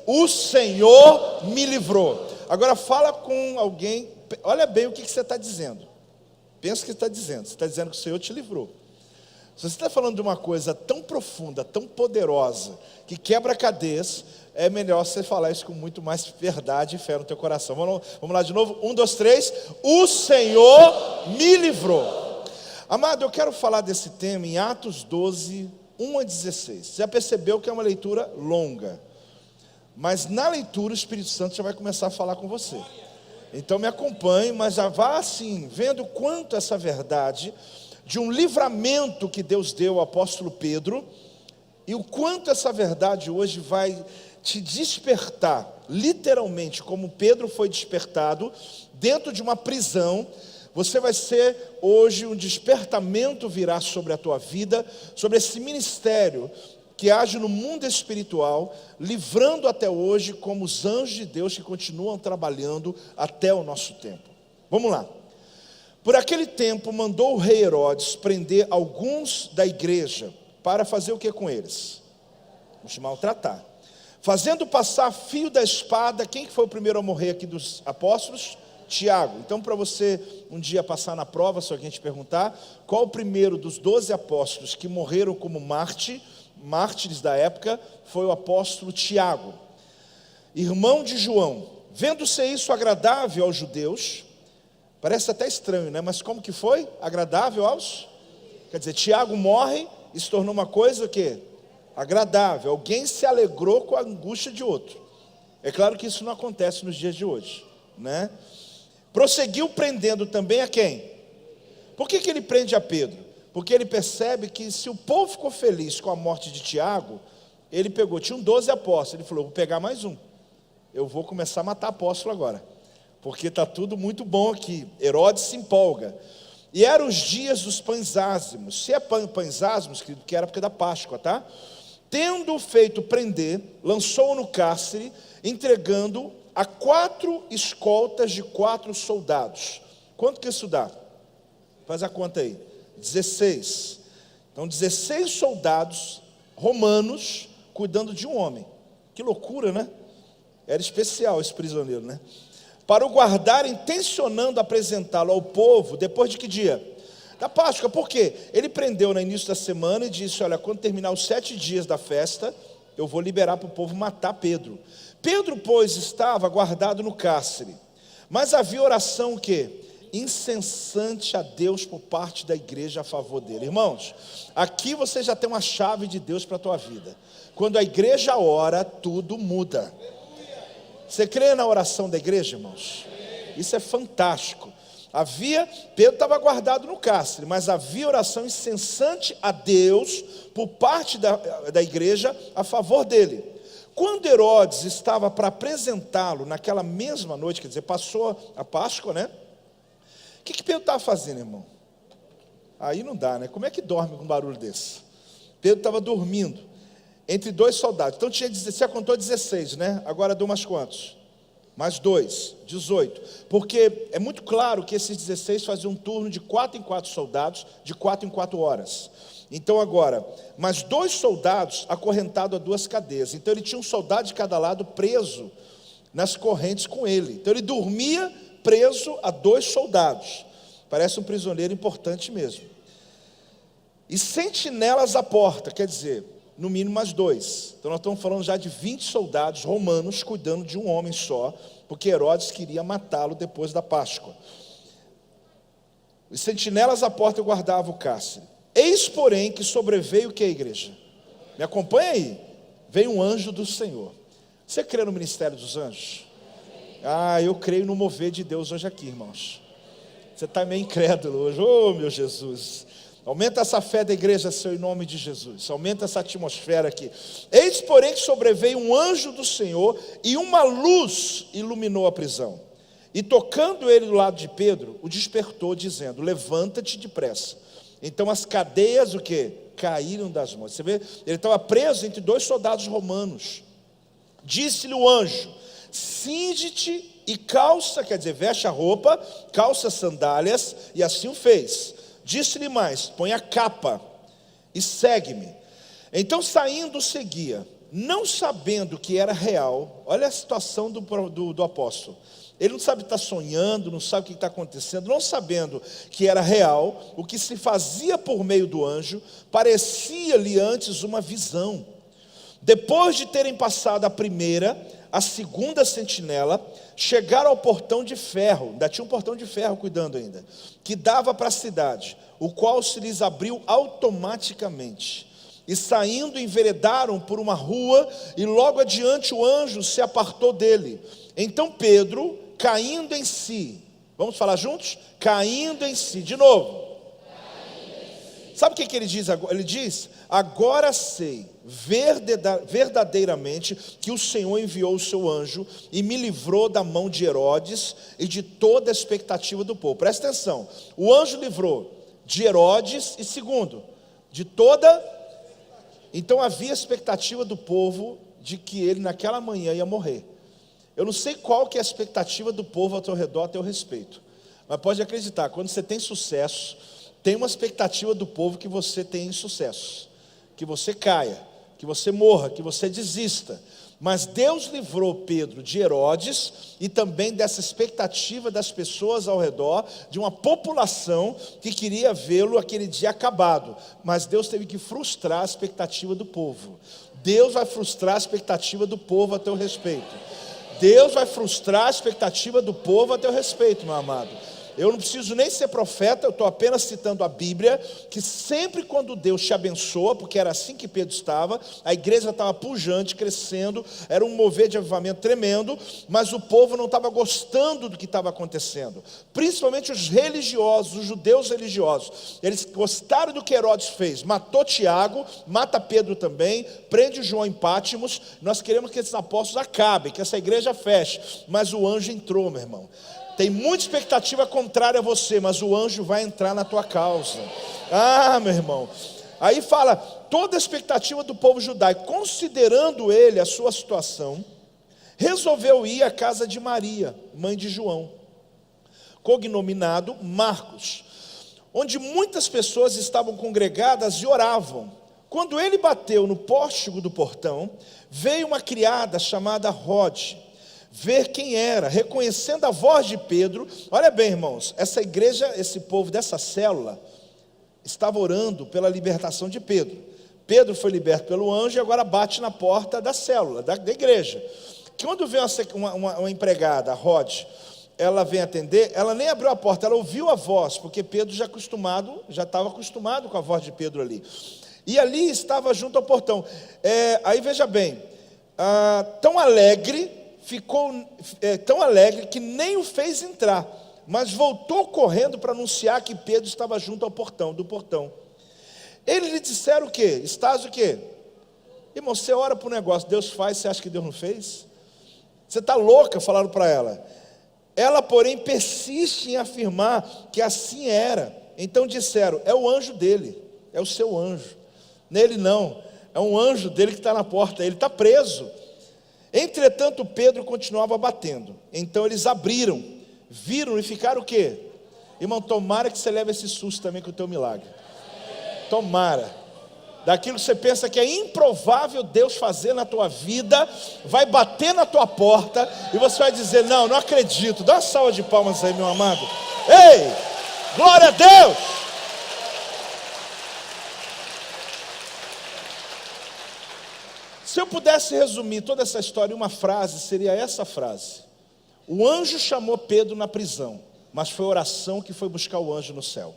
o Senhor me livrou. Agora fala com alguém, olha bem o que você está dizendo. Pensa o que você está dizendo. Você está dizendo que o Senhor te livrou. Se você está falando de uma coisa tão profunda, tão poderosa, que quebra cadeias, é melhor você falar isso com muito mais verdade e fé no teu coração. Vamos lá de novo, 1, 2, 3, o Senhor me livrou. Amado, eu quero falar desse tema em Atos 12, 1 a 16. Você já percebeu que é uma leitura longa, mas na leitura o Espírito Santo já vai começar a falar com você. Então me acompanhe, mas já vá assim, vendo quanto essa verdade de um livramento que Deus deu ao apóstolo Pedro, e o quanto essa verdade hoje vai te despertar, literalmente, como Pedro foi despertado, dentro de uma prisão. Você vai ser hoje, um despertamento virá sobre a tua vida, sobre esse ministério que age no mundo espiritual, livrando até hoje, como os anjos de Deus que continuam trabalhando até o nosso tempo. Vamos lá. Por aquele tempo, mandou o rei Herodes prender alguns da igreja, para fazer o que com eles? Os maltratar. Fazendo passar fio da espada. Quem que foi o primeiro a morrer aqui dos apóstolos? Tiago. Então, para você um dia passar na prova, se alguém te perguntar, qual o primeiro dos 12 apóstolos que morreram como mártires da época, foi o apóstolo Tiago, irmão de João. Vendo-se isso agradável aos judeus, parece até estranho, né? Mas como que foi? Agradável aos? Quer dizer, Tiago morre e se tornou uma coisa o quê? Agradável. Alguém se alegrou com a angústia de outro. É claro que isso não acontece nos dias de hoje, né? Prosseguiu prendendo também a quem? Por que ele prende a Pedro? Porque ele percebe que se o povo ficou feliz com a morte de Tiago, ele pegou, tinham 12 apóstolos, ele falou, vou pegar mais um. Eu vou começar a matar apóstolo agora, porque está tudo muito bom aqui. Herodes se empolga. E eram os dias dos pães ázimos. Se é pães ázimos, querido, que era a época da Páscoa, tá? Tendo feito prender, lançou-o no cárcere, entregando a 4 escoltas de 4 soldados. Quanto que isso dá? Faz a conta aí. 16. Então 16 soldados romanos cuidando de um homem. Que loucura, né? Era especial esse prisioneiro, né? Para o guardar, intencionando apresentá-lo ao povo, depois de que dia? Da Páscoa. Por quê? Ele prendeu no início da semana e disse, olha, quando terminar os 7 dias da festa, eu vou liberar para o povo matar Pedro. Pedro, pois, estava guardado no cárcere, mas havia oração o quê? Incessante a Deus por parte da igreja a favor dele. Irmãos, aqui você já tem uma chave de Deus para a tua vida. Quando a igreja ora, tudo muda. Você crê na oração da igreja, irmãos? Isso é fantástico. Pedro estava guardado no cárcere, mas havia oração incessante a Deus por parte da igreja a favor dele. Quando Herodes estava para apresentá-lo naquela mesma noite, quer dizer, passou a Páscoa, né? O que Pedro estava fazendo, irmão? Aí não dá, né? Como é que dorme com um barulho desse? Pedro estava dormindo entre 2 soldados. Então você contou 16, né? Agora deu mais quantos? Mais 2, 18. Porque é muito claro que esses 16 faziam um turno de 4 em 4 soldados, de 4 em 4 horas. Então agora, mais 2 soldados acorrentados a 2 cadeias. Então ele tinha um soldado de cada lado preso nas correntes com ele. Então ele dormia preso a 2 soldados. Parece um prisioneiro importante mesmo. E sentinelas à porta, quer dizer, no mínimo mais 2. Então nós estamos falando já de 20 soldados romanos cuidando de um homem só, porque Herodes queria matá-lo depois da Páscoa. Os sentinelas à porta guardavam o cárcere. Eis, porém, que sobreveio o que, igreja? Me acompanha aí. Veio um anjo do Senhor. Você crê no ministério dos anjos? Eu creio no mover de Deus hoje aqui, irmãos. Você está meio incrédulo hoje. Oh, meu Jesus. Aumenta essa fé da igreja, Senhor, em nome de Jesus. Aumenta essa atmosfera aqui. Eis, porém, que sobreveio um anjo do Senhor, e uma luz iluminou a prisão. E tocando ele do lado de Pedro, o despertou, dizendo, levanta-te depressa. Então as cadeias, o quê? Caíram das mãos. Você vê? Ele estava preso entre 2 soldados romanos. Disse-lhe o anjo, cinge-te e calça, quer dizer, veste a roupa, calça sandálias, e assim o fez. Disse-lhe mais, põe a capa e segue-me. Então saindo seguia. não sabendo que era real. Olha a situação do apóstolo. Ele não sabe estar sonhando, não sabe o que está acontecendo, não sabendo que era real, o que se fazia por meio do anjo, parecia-lhe antes uma visão. Depois de terem passado a primeira, a segunda sentinela, chegaram ao portão de ferro, ainda tinha um portão de ferro cuidando ainda, que dava para a cidade, o qual se lhes abriu automaticamente. E saindo, enveredaram por uma rua, e logo adiante o anjo se apartou dele. Então Pedro, caindo em si, vamos falar juntos? Caindo em si, de novo. Sabe o que ele diz agora? Ele diz: agora sei verdadeiramente que o Senhor enviou o seu anjo e me livrou da mão de Herodes e de toda a expectativa do povo. Presta atenção, o anjo livrou de Herodes e segundo, de toda. Então havia expectativa do povo de que ele naquela manhã ia morrer. Eu não sei qual que é a expectativa do povo ao teu redor, a teu respeito, mas pode acreditar, quando você tem sucesso, tem uma expectativa do povo que você tenha sucesso, que você caia, que você morra, que você desista. Mas Deus livrou Pedro de Herodes e também dessa expectativa das pessoas ao redor, de uma população que queria vê-lo aquele dia acabado. Mas Deus teve que frustrar a expectativa do povo. Deus vai frustrar a expectativa do povo a teu respeito. Deus vai frustrar a expectativa do povo a teu respeito, meu amado. Eu não preciso nem ser profeta, eu estou apenas citando a Bíblia, que sempre quando Deus te abençoa, porque era assim que Pedro estava, a igreja estava pujante, crescendo, era um mover de avivamento tremendo, mas o povo não estava gostando do que estava acontecendo, principalmente os religiosos, os judeus religiosos. Eles gostaram do que Herodes fez, matou Tiago, mata Pedro também, prende João em Pátimos. Nós queremos que esses apóstolos acabem, que essa igreja feche, mas o anjo entrou, meu irmão. Tem muita expectativa contrária a você, mas o anjo vai entrar na tua causa. Ah, meu irmão. Aí fala, toda a expectativa do povo judaico, considerando ele a sua situação, resolveu ir à casa de Maria, mãe de João, cognominado Marcos, onde muitas pessoas estavam congregadas e oravam. Quando ele bateu no pórtico do portão, veio uma criada chamada Rode, ver quem era, reconhecendo a voz de Pedro. Olha bem, irmãos, essa igreja, esse povo dessa célula, estava orando pela libertação de Pedro. Pedro foi liberto pelo anjo e agora bate na porta da célula, da igreja. Quando vem uma empregada, a Rod, ela vem atender, ela nem abriu a porta, ela ouviu a voz, porque Pedro já estava acostumado com a voz de Pedro ali. E ali estava junto ao portão. Aí veja bem, ficou tão alegre que nem o fez entrar, mas voltou correndo para anunciar que Pedro estava junto ao portão, do portão. Eles lhe disseram o quê? Estás o quê? Irmão, você ora para o negócio, Deus faz, você acha que Deus não fez? Você está louca, falaram para ela. Ela, porém, persiste em afirmar que assim era. Então disseram, é o anjo dele, é o seu anjo. Nele não, é um anjo dele que está na porta, ele está preso. Entretanto, Pedro continuava batendo. Então eles abriram, viram e ficaram o quê? Irmão, tomara que você leve esse susto também com o teu milagre. Tomara. Daquilo que você pensa que é improvável Deus fazer na tua vida, vai bater na tua porta e você vai dizer, não acredito. Dá uma salva de palmas aí, meu amado. Ei, glória a Deus. Se eu pudesse resumir toda essa história em uma frase, seria essa frase: o anjo chamou Pedro na prisão, mas foi a oração que foi buscar o anjo no céu.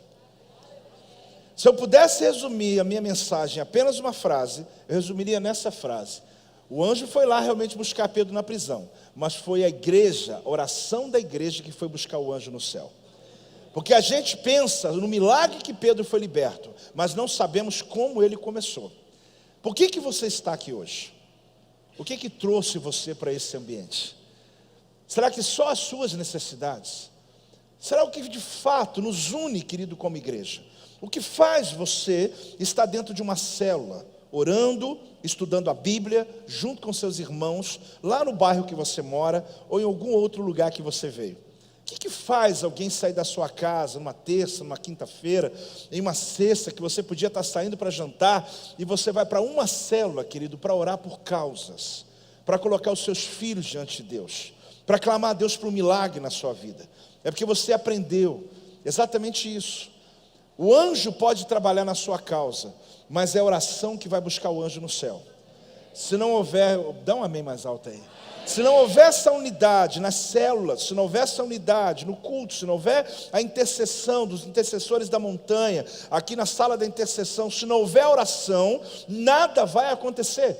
Se eu pudesse resumir a minha mensagem em apenas uma frase, eu resumiria nessa frase: o anjo foi lá realmente buscar Pedro na prisão, mas foi a igreja, a oração da igreja que foi buscar o anjo no céu. Porque a gente pensa no milagre que Pedro foi liberto, mas não sabemos como ele começou. Por que você está aqui hoje? O que trouxe você para esse ambiente? Será que só as suas necessidades? Será o que de fato nos une, querido, como igreja? O que faz você estar dentro de uma célula, orando, estudando a Bíblia, junto com seus irmãos, lá no bairro que você mora, ou em algum outro lugar que você veio? que faz alguém sair da sua casa numa terça, numa quinta-feira, em uma sexta, que você podia estar saindo para jantar, e você vai para uma célula, querido, para orar por causas, para colocar os seus filhos diante de Deus, para clamar a Deus por um milagre na sua vida? É porque você aprendeu exatamente isso. O anjo pode trabalhar na sua causa, mas é a oração que vai buscar o anjo no céu. Se não houver, dá um amém mais alto aí. Se não houver essa unidade nas células, se não houver essa unidade no culto, se não houver a intercessão dos intercessores da montanha, aqui na sala da intercessão, se não houver oração, nada vai acontecer.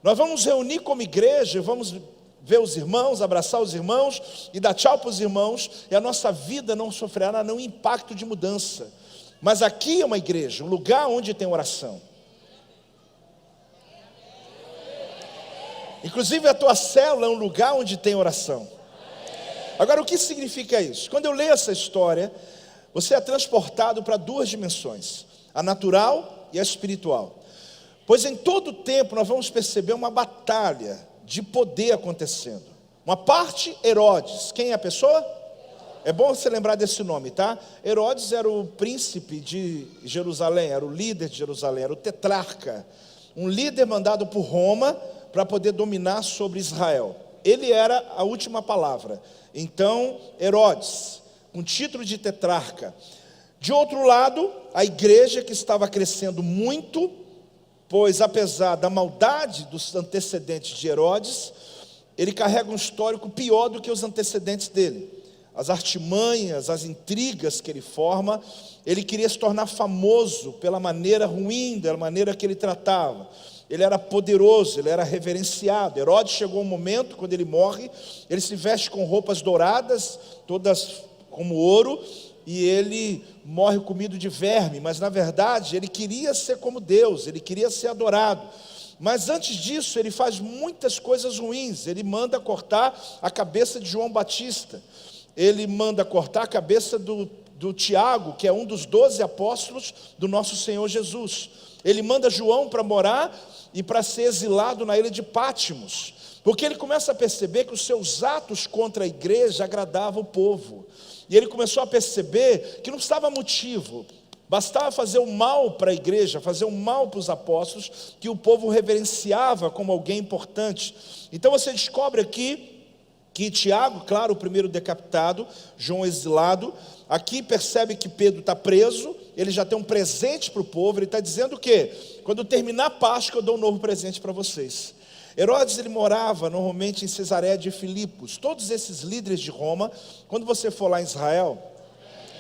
Nós vamos reunir como igreja, vamos ver os irmãos, abraçar os irmãos e dar tchau para os irmãos, e a nossa vida não sofrerá nenhum impacto de mudança. Mas aqui é uma igreja, um lugar onde tem oração. Inclusive a tua célula é um lugar onde tem oração. Agora, o que significa isso? Quando eu leio essa história, você é transportado para duas dimensões: a natural e a espiritual. Pois em todo tempo nós vamos perceber uma batalha de poder acontecendo. Uma parte, Herodes. Quem é a pessoa? É bom você lembrar desse nome, tá? Herodes era o príncipe de Jerusalém, era o líder de Jerusalém, era o tetrarca. Um líder mandado por Roma para poder dominar sobre Israel. Ele era a última palavra. Então, Herodes, com título de tetrarca. De outro lado, a igreja, que estava crescendo muito, pois apesar da maldade dos antecedentes de Herodes, ele carrega um histórico pior do que os antecedentes dele. As artimanhas, as intrigas que ele forma, ele queria se tornar famoso pela maneira ruim, da maneira que ele tratava. Ele era poderoso, ele era reverenciado. Herodes chegou um momento, quando ele morre, ele se veste com roupas douradas, todas como ouro, e ele morre comido de verme, mas na verdade ele queria ser como Deus, ele queria ser adorado. Mas antes disso ele faz muitas coisas ruins. Ele manda cortar a cabeça de João Batista, ele manda cortar a cabeça do Tiago, que é um dos 12 apóstolos do nosso Senhor Jesus. Ele manda João para morar e para ser exilado na ilha de Pátimos, porque ele começa a perceber que os seus atos contra a igreja agradavam o povo. E ele começou a perceber que não precisava motivo, bastava fazer o mal para a igreja, fazer o mal para os apóstolos, que o povo reverenciava como alguém importante. Então você descobre aqui que Tiago, claro, o primeiro decapitado, João exilado, aqui percebe que Pedro está preso, ele já tem um presente para o povo, ele está dizendo o quê? Quando terminar a Páscoa eu dou um novo presente para vocês. Herodes, ele morava normalmente em Cesareia de Filipos. Todos esses líderes de Roma, quando você for lá em Israel,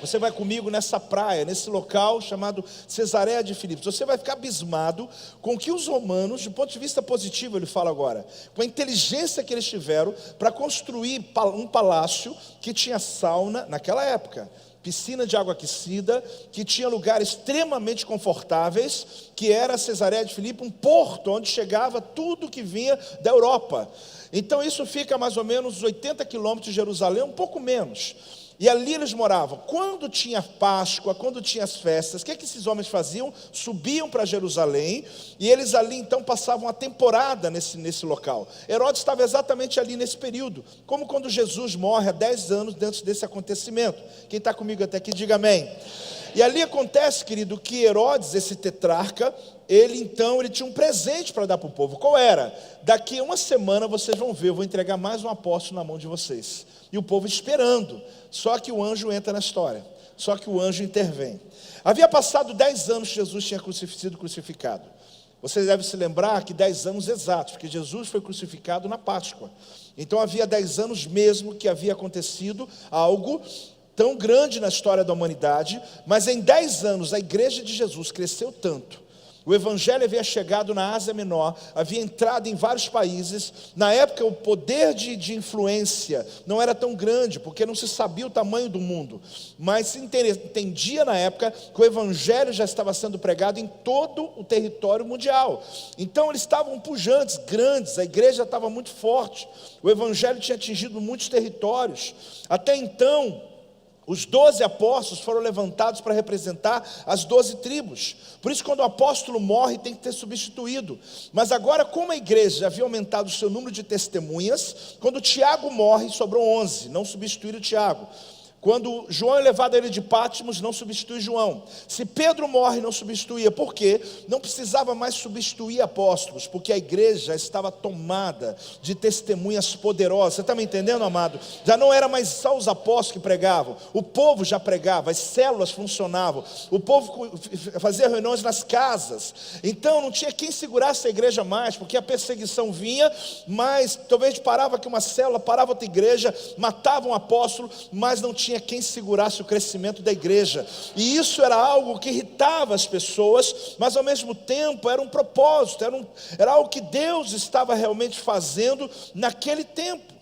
você vai comigo nessa praia, nesse local chamado Cesareia de Filipos. Você vai ficar abismado com o que os romanos, do ponto de vista positivo, ele fala agora, com a inteligência que eles tiveram para construir um palácio que tinha sauna naquela época, piscina de água aquecida, que tinha lugares extremamente confortáveis, que era Cesareia de Filipe, um porto onde chegava tudo que vinha da Europa. Então isso fica a mais ou menos 80 quilômetros de Jerusalém, um pouco menos. E ali eles moravam. Quando tinha Páscoa, quando tinha as festas, o que esses homens faziam? Subiam para Jerusalém, e eles ali então passavam a temporada nesse local. Herodes estava exatamente ali nesse período, como quando Jesus morre há 10 anos dentro desse acontecimento. Quem está comigo até aqui, diga amém. E ali acontece, querido, que Herodes, esse tetrarca, ele tinha um presente para dar para o povo. Qual era? Daqui a uma semana vocês vão ver, eu vou entregar mais um apóstolo na mão de vocês. E o povo esperando. Só que o anjo entra na história. Só que o anjo intervém. Havia passado 10 anos que Jesus tinha sido crucificado. Você deve se lembrar que 10 anos exatos, porque Jesus foi crucificado na Páscoa. Então havia 10 anos mesmo que havia acontecido algo tão grande na história da humanidade. Mas em 10 anos a igreja de Jesus cresceu tanto. O evangelho havia chegado na Ásia Menor, havia entrado em vários países. Na época o poder de influência não era tão grande, porque não se sabia o tamanho do mundo. Mas se entendia na época que o evangelho já estava sendo pregado em todo o território mundial. Então eles estavam pujantes, grandes, a igreja estava muito forte. O evangelho tinha atingido muitos territórios. Até então, Os 12 apóstolos foram levantados para representar as 12 tribos. Por isso, quando o apóstolo morre, tem que ter substituído. Mas agora, como a igreja já havia aumentado o seu número de testemunhas, quando Tiago morre, sobrou 11, não substituíram Tiago. Quando João é levado a ilha de Patmos, não substitui João. Se Pedro morre, não substituía. Por quê? Não precisava mais substituir apóstolos, porque a igreja estava tomada de testemunhas poderosas. Você está me entendendo, amado? Já não era mais só os apóstolos que pregavam. O povo já pregava, as células funcionavam. O povo fazia reuniões nas casas. Então não tinha quem segurasse a igreja mais, porque a perseguição vinha, mas talvez parava aqui uma célula, parava outra igreja, matava um apóstolo, mas não tinha quem segurasse o crescimento da igreja. E isso era algo que irritava as pessoas, mas ao mesmo tempo era um propósito, era algo que Deus estava realmente fazendo naquele tempo.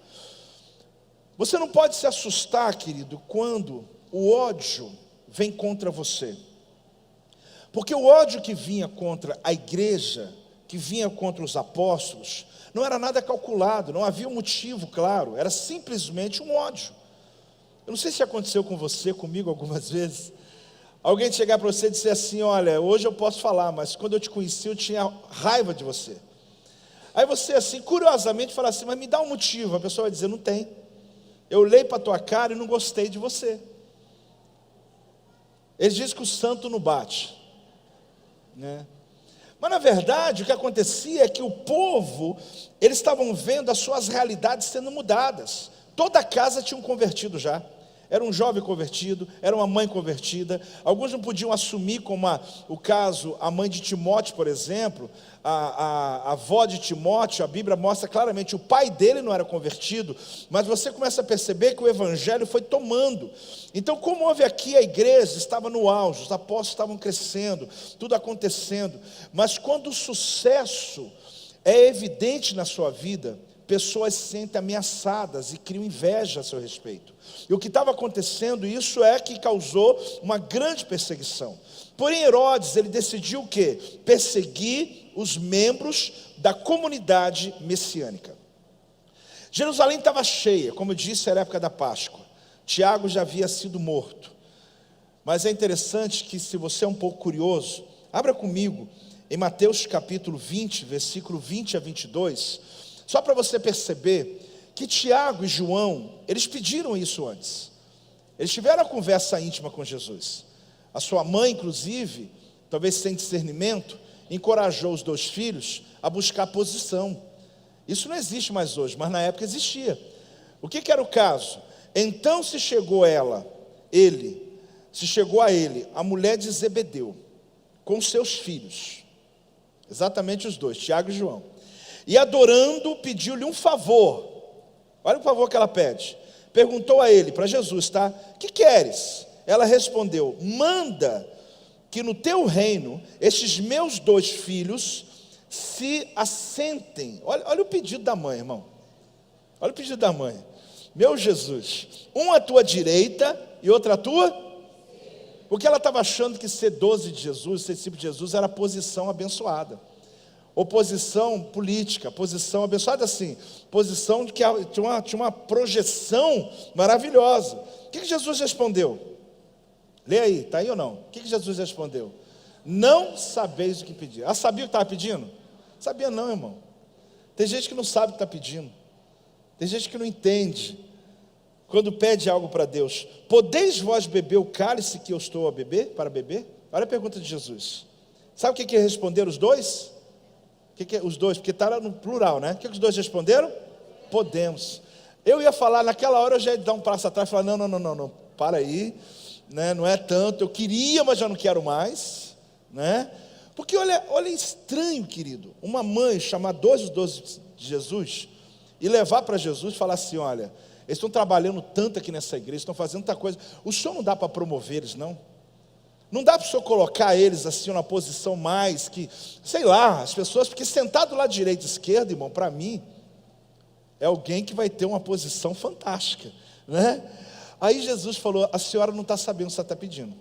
Você não pode se assustar, querido, quando o ódio vem contra você, porque o ódio que vinha contra a igreja, que vinha contra os apóstolos, não era nada calculado, não havia um motivo claro, era simplesmente um ódio. Eu não sei se aconteceu com você, comigo algumas vezes, alguém chegar para você e dizer assim: olha, hoje eu posso falar, mas quando eu te conheci eu tinha raiva de você. Aí você assim, curiosamente fala assim: mas me dá um motivo. A pessoa vai dizer: não tem, eu olhei para a tua cara e não gostei de você. Eles dizem que o santo não bate, né? Mas na verdade o que acontecia é que o povo, eles estavam vendo as suas realidades sendo mudadas. Toda a casa tinha um convertido já. Era um jovem convertido, era uma mãe convertida. Alguns não podiam assumir, como o caso, a mãe de Timóteo, por exemplo, a avó de Timóteo. A Bíblia mostra claramente, o pai dele não era convertido, mas você começa a perceber que o evangelho foi tomando. Então, como houve aqui, a igreja estava no auge, os apóstolos estavam crescendo, tudo acontecendo, mas quando o sucesso é evidente na sua vida, pessoas se sentem ameaçadas e criam inveja a seu respeito. E o que estava acontecendo, isso é que causou uma grande perseguição. Porém, Herodes, ele decidiu o quê? Perseguir os membros da comunidade messiânica. Jerusalém estava cheia, como eu disse, era a época da Páscoa. Tiago já havia sido morto. Mas é interessante que, se você é um pouco curioso, abra comigo em Mateus capítulo 20, versículo 20 a 22, só para você perceber que Tiago e João, eles pediram isso antes. Eles tiveram a conversa íntima com Jesus. A sua mãe, inclusive, talvez sem discernimento, encorajou os 2 filhos a buscar posição. Isso não existe mais hoje, mas na época existia. O que era o caso? Então se chegou a ele, a mulher de Zebedeu, com seus filhos, exatamente os 2, Tiago e João, e adorando, pediu-lhe um favor. Olha o favor que ela pede. Perguntou a ele, para Jesus, tá? Que queres? Ela respondeu: manda que no teu reino, estes meus 2 filhos se assentem. Olha o pedido da mãe, irmão. Olha o pedido da mãe. Meu Jesus, um à tua direita e outro à tua. Porque ela estava achando que ser 12 de Jesus, ser discípulo de Jesus, era posição abençoada. Oposição política, posição abençoada assim, posição de que tinha uma projeção maravilhosa. O que Jesus respondeu? Lê aí, está aí ou não? O que Jesus respondeu? Não sabeis o que pedir. Ela sabia o que estava pedindo? Sabia não, irmão. Tem gente que não sabe o que está pedindo. Tem gente que não entende quando pede algo para Deus. Podeis vós beber o cálice que eu estou a beber, para beber? Olha a pergunta de Jesus. Sabe o que responderam os 2? Os 2, porque está no plural, né? O que os 2 responderam? Podemos. Eu ia falar, naquela hora eu já ia dar um passo atrás e falar: não, para aí, né? Não é tanto, eu queria, mas já não quero mais, né? Porque olha estranho, querido, uma mãe chamar 12 de Jesus e levar para Jesus e falar assim: olha, eles estão trabalhando tanto aqui nessa igreja, estão fazendo tanta coisa, o senhor não dá para promover eles, não? Não dá para o senhor colocar eles assim na posição mais que, sei lá, as pessoas, porque sentado lá direita e esquerda, irmão, para mim, é alguém que vai ter uma posição fantástica, né? Aí Jesus falou: a senhora não está sabendo o que você está pedindo,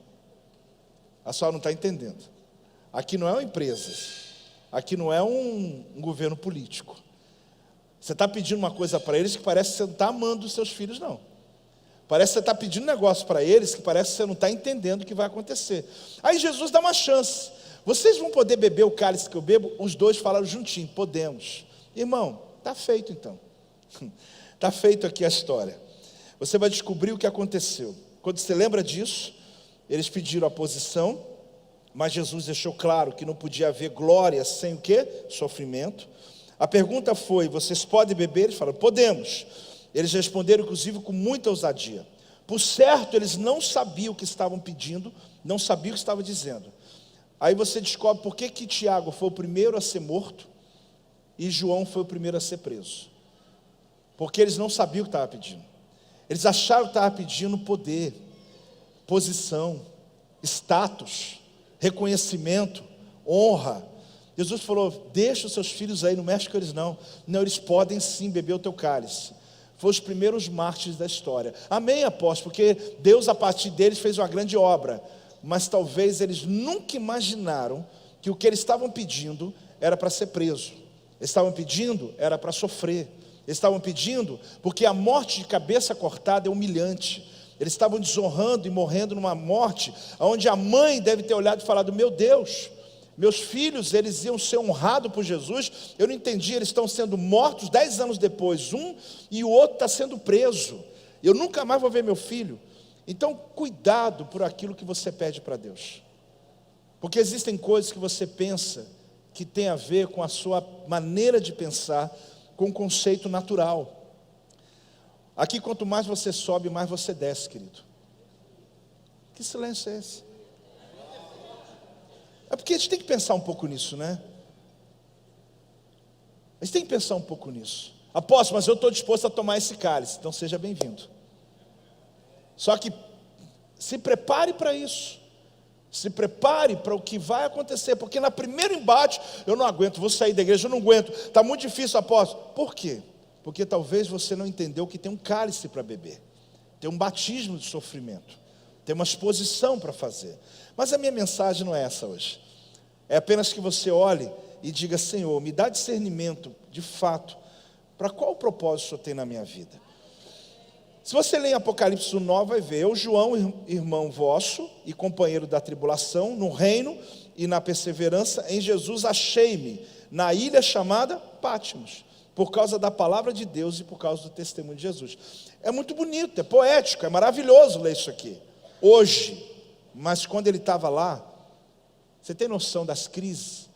a senhora não está entendendo. Aqui não é uma empresa, aqui não é um governo político. Você está pedindo uma coisa para eles que parece que você não está amando os seus filhos, não. Parece que você está pedindo um negócio para eles que parece que você não está entendendo o que vai acontecer. Aí Jesus dá uma chance. Vocês vão poder beber o cálice que eu bebo? Os dois falaram juntinho, podemos. Irmão, está feito então. Está feito aqui a história. Você vai descobrir o que aconteceu. Quando você lembra disso, eles pediram a posição, mas Jesus deixou claro que não podia haver glória sem o quê? Sofrimento. A pergunta foi, vocês podem beber? Eles falaram, podemos. Eles responderam, inclusive, com muita ousadia. Por certo, eles não sabiam o que estavam pedindo, não sabiam o que estavam dizendo. Aí você descobre por que Tiago foi o primeiro a ser morto e João foi o primeiro a ser preso. Porque eles não sabiam o que estavam pedindo. Eles acharam que estavam pedindo poder, posição, status, reconhecimento, honra. Jesus falou, deixa os seus filhos aí, não mexe com eles não. Não, eles podem sim beber o teu cálice. Foram os primeiros mártires da história. Amém, apóstolo, porque Deus a partir deles fez uma grande obra. Mas talvez eles nunca imaginaram que o que eles estavam pedindo era para ser preso. Eles estavam pedindo era para sofrer. Eles estavam pedindo porque a morte de cabeça cortada é humilhante. Eles estavam desonrando e morrendo numa morte onde a mãe deve ter olhado e falado, meu Deus, meus filhos, eles iam ser honrados por Jesus, eu não entendi, eles estão sendo mortos 10 anos depois, um e o outro está sendo preso, eu nunca mais vou ver meu filho. Então, cuidado por aquilo que você pede para Deus, porque existem coisas que você pensa que tem a ver com a sua maneira de pensar, com o conceito natural. Aqui, quanto mais você sobe, mais você desce, querido. Que silêncio é esse? É porque a gente tem que pensar um pouco nisso, né? A gente tem que pensar um pouco nisso. Apóstolo, mas eu estou disposto a tomar esse cálice. Então seja bem-vindo. Só que se prepare para isso. Se prepare para o que vai acontecer. Porque no primeiro embate, eu não aguento, vou sair da igreja, eu não aguento. Está muito difícil, apóstolo. Por quê? Porque talvez você não entendeu que tem um cálice para beber. Tem um batismo de sofrimento. Tem uma exposição para fazer. Mas a minha mensagem não é essa hoje. É apenas que você olhe e diga, Senhor, me dá discernimento, de fato, para qual o propósito o Senhor tem na minha vida. Se você ler em Apocalipse 9, vai ver, eu, João, irmão vosso e companheiro da tribulação, no reino e na perseverança, em Jesus achei-me na ilha chamada Patmos, por causa da palavra de Deus e por causa do testemunho de Jesus. É muito bonito, é poético, é maravilhoso ler isso aqui, hoje. Mas quando ele estava lá, você tem noção das crises?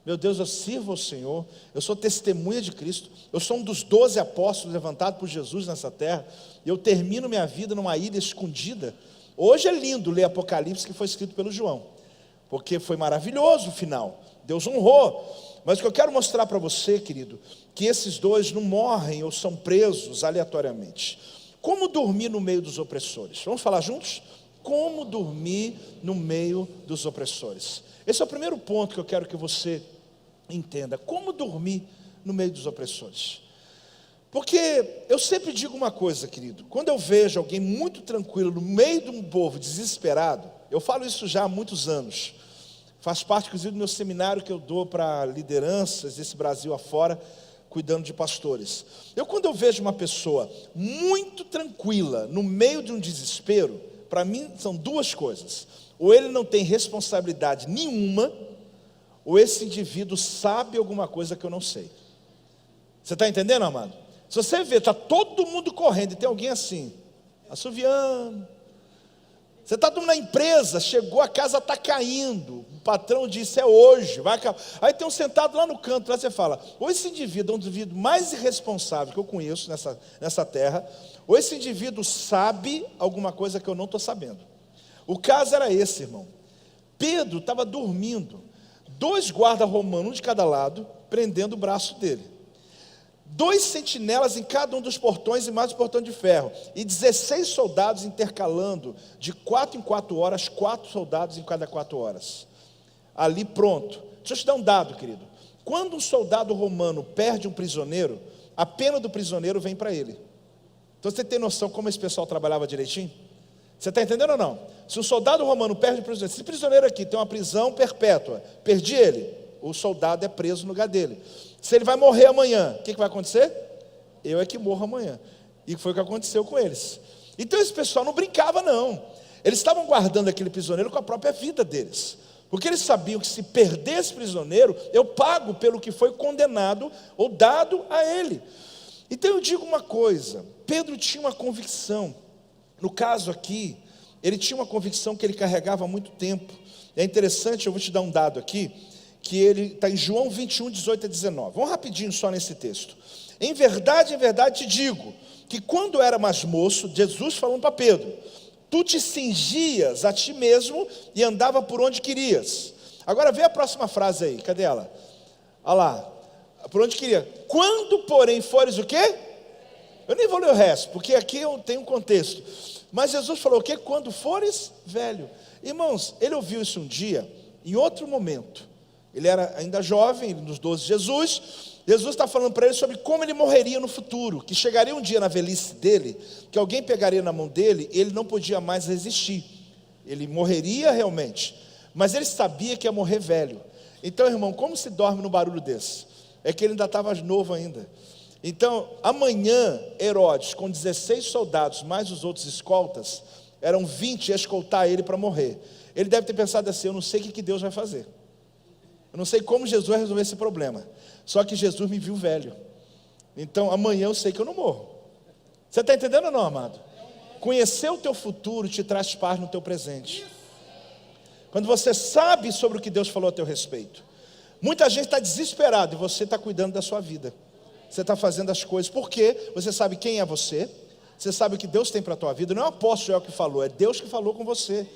Meu Deus, eu sirvo ao Senhor, eu sou testemunha de Cristo, eu sou um dos 12 apóstolos levantados por Jesus nessa terra, e eu termino minha vida numa ilha escondida. Hoje é lindo ler Apocalipse, que foi escrito pelo João, porque foi maravilhoso o final, Deus honrou. Mas o que eu quero mostrar para você, querido, que esses dois não morrem ou são presos aleatoriamente. Como dormir no meio dos opressores? Vamos falar juntos? Como dormir no meio dos opressores. Esse é o primeiro ponto que eu quero que você entenda. Como dormir no meio dos opressores. Porque eu sempre digo uma coisa, querido. Quando eu vejo alguém muito tranquilo no meio de um povo desesperado, eu falo isso já há muitos anos. Faz parte, inclusive, do meu seminário que eu dou para lideranças desse Brasil afora, cuidando de pastores. Quando eu vejo uma pessoa muito tranquila no meio de um desespero, para mim são duas coisas. Ou ele não tem responsabilidade nenhuma, ou esse indivíduo sabe alguma coisa que eu não sei. Você está entendendo, amado? Se você vê, está todo mundo correndo e tem alguém assim, assoviando. Você está na empresa, chegou, a casa está caindo, o patrão disse, é hoje, vai acabar. Aí tem um sentado lá no canto, lá você fala, ou esse indivíduo é um indivíduo mais irresponsável que eu conheço nessa terra, ou esse indivíduo sabe alguma coisa que eu não estou sabendo. O caso era esse, irmão. Pedro estava dormindo, 2 guardas romanos, um de cada lado, prendendo o braço dele. 2 sentinelas em cada um dos portões e mais o portão de ferro. E 16 soldados intercalando de 4 em 4 horas, 4 soldados em cada 4 horas. Ali pronto. Deixa eu te dar um dado, querido. Quando um soldado romano perde um prisioneiro, a pena do prisioneiro vem para ele. Então você tem noção como esse pessoal trabalhava direitinho? Você está entendendo ou não? Se um soldado romano perde um prisioneiro, esse prisioneiro aqui tem uma prisão perpétua, perdi ele, o soldado é preso no lugar dele. Se ele vai morrer amanhã, o que vai acontecer? Eu é que morro amanhã. E foi o que aconteceu com eles. Então esse pessoal não brincava não. Eles estavam guardando aquele prisioneiro com a própria vida deles. Porque eles sabiam que se perder esse prisioneiro, eu pago pelo que foi condenado ou dado a ele. Então eu digo uma coisa, Pedro tinha uma convicção. No caso aqui, ele tinha uma convicção que ele carregava há muito tempo. É interessante, eu vou te dar um dado aqui, que ele está em João 21, 18 a 19. Vamos rapidinho só nesse texto. Em verdade te digo, que quando era mais moço, Jesus falando para Pedro, tu te cingias a ti mesmo e andava por onde querias. Agora vê a próxima frase aí, cadê ela? Olha lá, por onde queria. Quando, porém, fores o quê? Eu nem vou ler o resto, porque aqui eu tenho um contexto. Mas Jesus falou o quê? Quando fores velho. Irmãos, ele ouviu isso um dia, em outro momento. Ele era ainda jovem, nos 12 de Jesus. Jesus está falando para ele sobre como ele morreria no futuro, que chegaria um dia na velhice dele, que alguém pegaria na mão dele, e ele não podia mais resistir. Ele morreria realmente, mas ele sabia que ia morrer velho. Então, irmão, como se dorme no barulho desse? É que ele ainda estava novo ainda. Então, amanhã, Herodes, com 16 soldados, mais os outros escoltas, eram 20 a escoltar ele para morrer. Ele deve ter pensado assim, eu não sei o que Deus vai fazer. Eu não sei como Jesus vai resolver esse problema. Só que Jesus me viu velho. Então amanhã eu sei que eu não morro. Você está entendendo ou não, amado? Conhecer o teu futuro te traz paz no teu presente. Quando você sabe sobre o que Deus falou a teu respeito. Muita gente está desesperada e você está cuidando da sua vida. Você está fazendo as coisas porque você sabe quem é você. Você sabe o que Deus tem para a tua vida. Não é o apóstolo Joel que falou, é Deus que falou com você.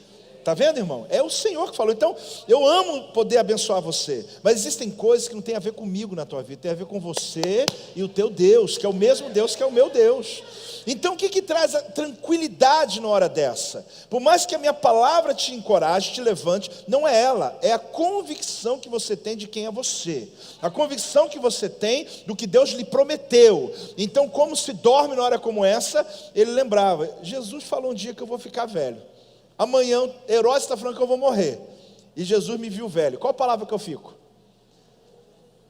Está vendo, irmão? É o Senhor que falou. Então, eu amo poder abençoar você. Mas existem coisas que não tem a ver comigo na tua vida. Tem a ver com você e o teu Deus, que é o mesmo Deus que é o meu Deus. Então, o que traz a tranquilidade na hora dessa? Por mais que a minha palavra te encoraje, te levante, não é ela. É a convicção que você tem de quem é você. A convicção que você tem do que Deus lhe prometeu. Então, como se dorme na hora como essa, ele lembrava. Jesus falou um dia que eu vou ficar velho. Amanhã, Herodes está falando que eu vou morrer. E Jesus me viu velho. Qual palavra que eu fico?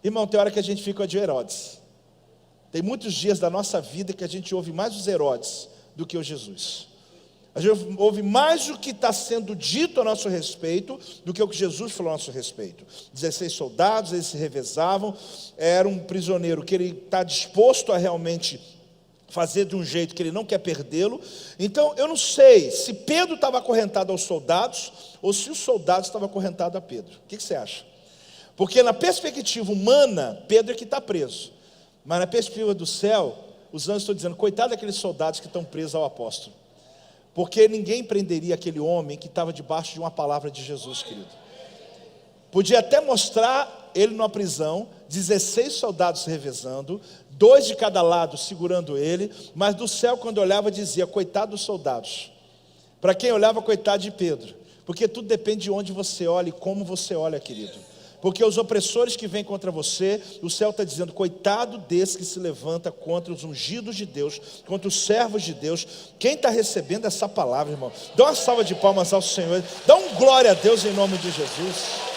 Irmão, tem hora que a gente fica de Herodes. Tem muitos dias da nossa vida que a gente ouve mais os Herodes do que o Jesus. A gente ouve mais o que está sendo dito a nosso respeito do que o que Jesus falou a nosso respeito. 16 soldados, eles se revezavam. Era um prisioneiro que ele está disposto a realmente fazer de um jeito que ele não quer perdê-lo. Então eu não sei se Pedro estava acorrentado aos soldados ou se os soldados estavam acorrentados a Pedro. O que você acha? Porque na perspectiva humana, Pedro é que está preso. Mas na perspectiva do céu, os anjos estão dizendo, coitado daqueles soldados que estão presos ao apóstolo. Porque ninguém prenderia aquele homem que estava debaixo de uma palavra de Jesus, querido. Podia até mostrar ele numa prisão, 16 soldados se revezando, 2 de cada lado segurando ele, mas do céu quando olhava dizia, coitado dos soldados. Para quem olhava, coitado de Pedro. Porque tudo depende de onde você olha e como você olha, querido. Porque os opressores que vêm contra você, o céu está dizendo, coitado desse que se levanta contra os ungidos de Deus, contra os servos de Deus. Quem está recebendo essa palavra, irmão? Dá uma salva de palmas ao Senhor, dá um glória a Deus em nome de Jesus.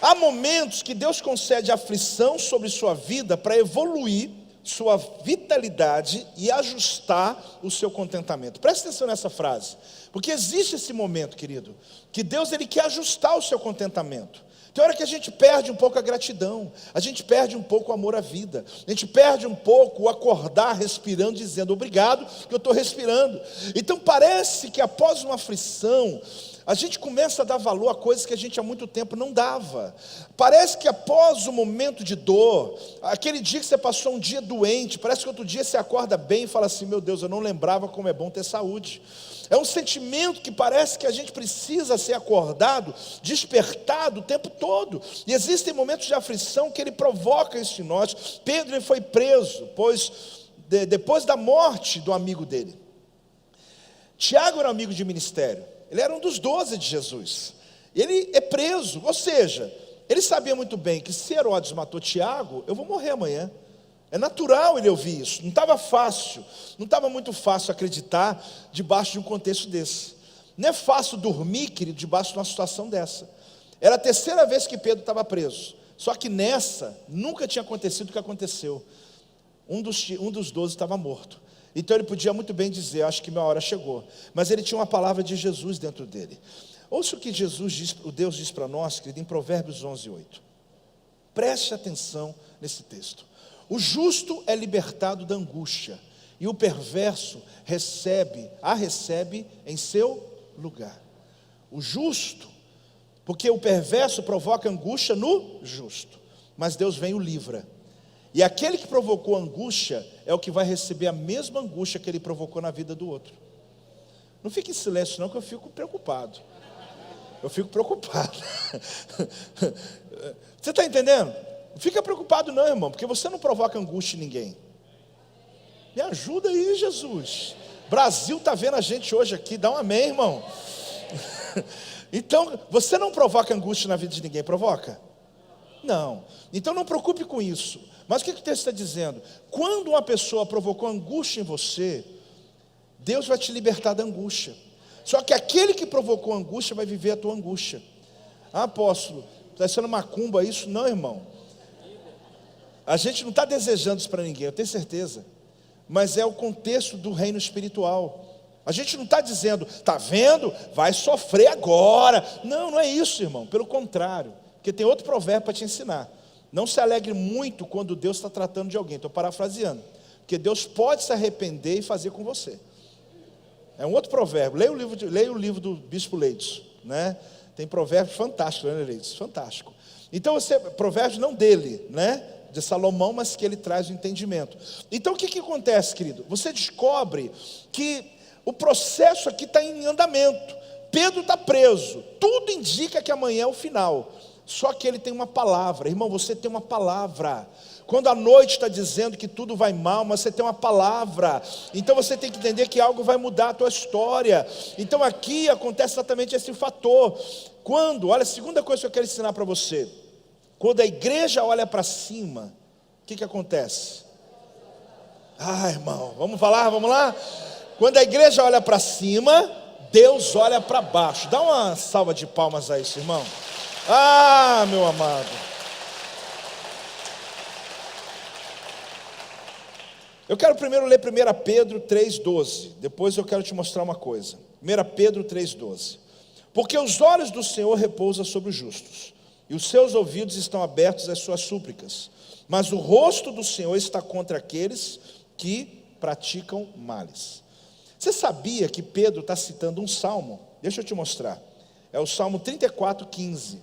Há momentos que Deus concede aflição sobre sua vida para evoluir sua vitalidade e ajustar o seu contentamento. Presta atenção nessa frase, porque existe esse momento, querido, que Deus ele quer ajustar o seu contentamento. Tem hora que a gente perde um pouco a gratidão, a gente perde um pouco o amor à vida, a gente perde um pouco o acordar respirando, dizendo obrigado que eu estou respirando. Então parece que após uma aflição, a gente começa a dar valor a coisas que a gente há muito tempo não dava. Parece que após o momento de dor, aquele dia que você passou um dia doente, parece que outro dia você acorda bem e fala assim, meu Deus, eu não lembrava como é bom ter saúde. É um sentimento que parece que a gente precisa ser acordado, despertado o tempo todo. E existem momentos de aflição que ele provoca isso em nós. Pedro ele foi preso, pois depois da morte do amigo dele. Tiago era um amigo de ministério. Ele era um dos 12 de Jesus. Ele é preso, ou seja, ele sabia muito bem que se Herodes matou Tiago, eu vou morrer amanhã. É natural ele ouvir isso. Não estava fácil, não estava muito fácil acreditar debaixo de um contexto desse. Não é fácil dormir, querido, debaixo de uma situação dessa. Era a terceira vez que Pedro estava preso. Só que nessa, nunca tinha acontecido o que aconteceu. um dos 12 estava morto. Então ele podia muito bem dizer, acho que minha hora chegou. Mas ele tinha uma palavra de Jesus dentro dele. Ouça o que o Deus diz para nós, querido, em Provérbios 11:8. Preste atenção nesse texto. O justo é libertado da angústia, e o perverso a recebe em seu lugar. O justo, porque o perverso provoca angústia no justo, mas Deus vem e o livra. E aquele que provocou angústia é o que vai receber a mesma angústia que ele provocou na vida do outro. Não fique em silêncio não, que eu fico preocupado. Eu fico preocupado. Você está entendendo? Não fica preocupado não, irmão, porque você não provoca angústia em ninguém. Me ajuda aí, Jesus. Brasil está vendo a gente hoje aqui, dá um amém, irmão. Então, você não provoca angústia na vida de ninguém, provoca? Não. Então não preocupe com isso. Mas o que o texto está dizendo? Quando uma pessoa provocou angústia em você, Deus vai te libertar da angústia. Só que aquele que provocou angústia vai viver a tua angústia. Ah, apóstolo, está sendo macumba isso? Não, irmão. A gente não está desejando isso para ninguém, eu tenho certeza. Mas é o contexto do reino espiritual. A gente não está dizendo, está vendo? Vai sofrer agora. Não, não é isso, irmão. Pelo contrário. Porque tem outro provérbio para te ensinar. Não se alegre muito quando Deus está tratando de alguém. Estou parafraseando. Porque Deus pode se arrepender e fazer com você. É um outro provérbio. Leia o livro do Bispo Leitos, né? Tem provérbios fantásticos, né, Leitos? Fantástico. Então, provérbios não dele, né? De Salomão, mas que ele traz o entendimento. Então, o que acontece, querido? Você descobre que o processo aqui está em andamento. Pedro está preso. Tudo indica que amanhã é o final. Só que ele tem uma palavra. Irmão, você tem uma palavra. Quando a noite está dizendo que tudo vai mal, mas você tem uma palavra. Então você tem que entender que algo vai mudar a tua história. Então aqui acontece exatamente esse fator. Olha, a segunda coisa que eu quero ensinar para você. Quando a igreja olha para cima, o que acontece? Ah, irmão, vamos falar, vamos lá? Quando a igreja olha para cima, Deus olha para baixo. Dá uma salva de palmas a isso, irmão. Ah, meu amado. Eu quero primeiro ler 1 Pedro 3,12. Depois eu quero te mostrar uma coisa. 1 Pedro 3,12. Porque os olhos do Senhor repousam sobre os justos, e os seus ouvidos estão abertos às suas súplicas. Mas o rosto do Senhor está contra aqueles que praticam males. Você sabia que Pedro está citando um salmo? Deixa eu te mostrar. É o Salmo 34,15.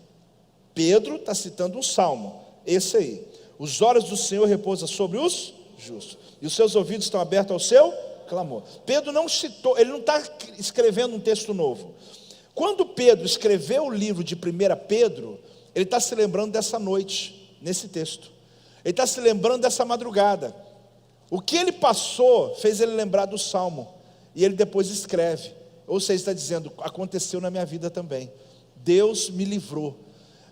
Pedro está citando um salmo. Esse aí. Os olhos do Senhor repousam sobre os justos, e os seus ouvidos estão abertos ao seu clamor. Pedro não citou, ele não está escrevendo um texto novo. Quando Pedro escreveu o livro de 1 Pedro, ele está se lembrando dessa noite, nesse texto. Ele está se lembrando dessa madrugada. O que ele passou fez ele lembrar do salmo. E ele depois escreve. Ou seja, está dizendo, aconteceu na minha vida também. Deus me livrou.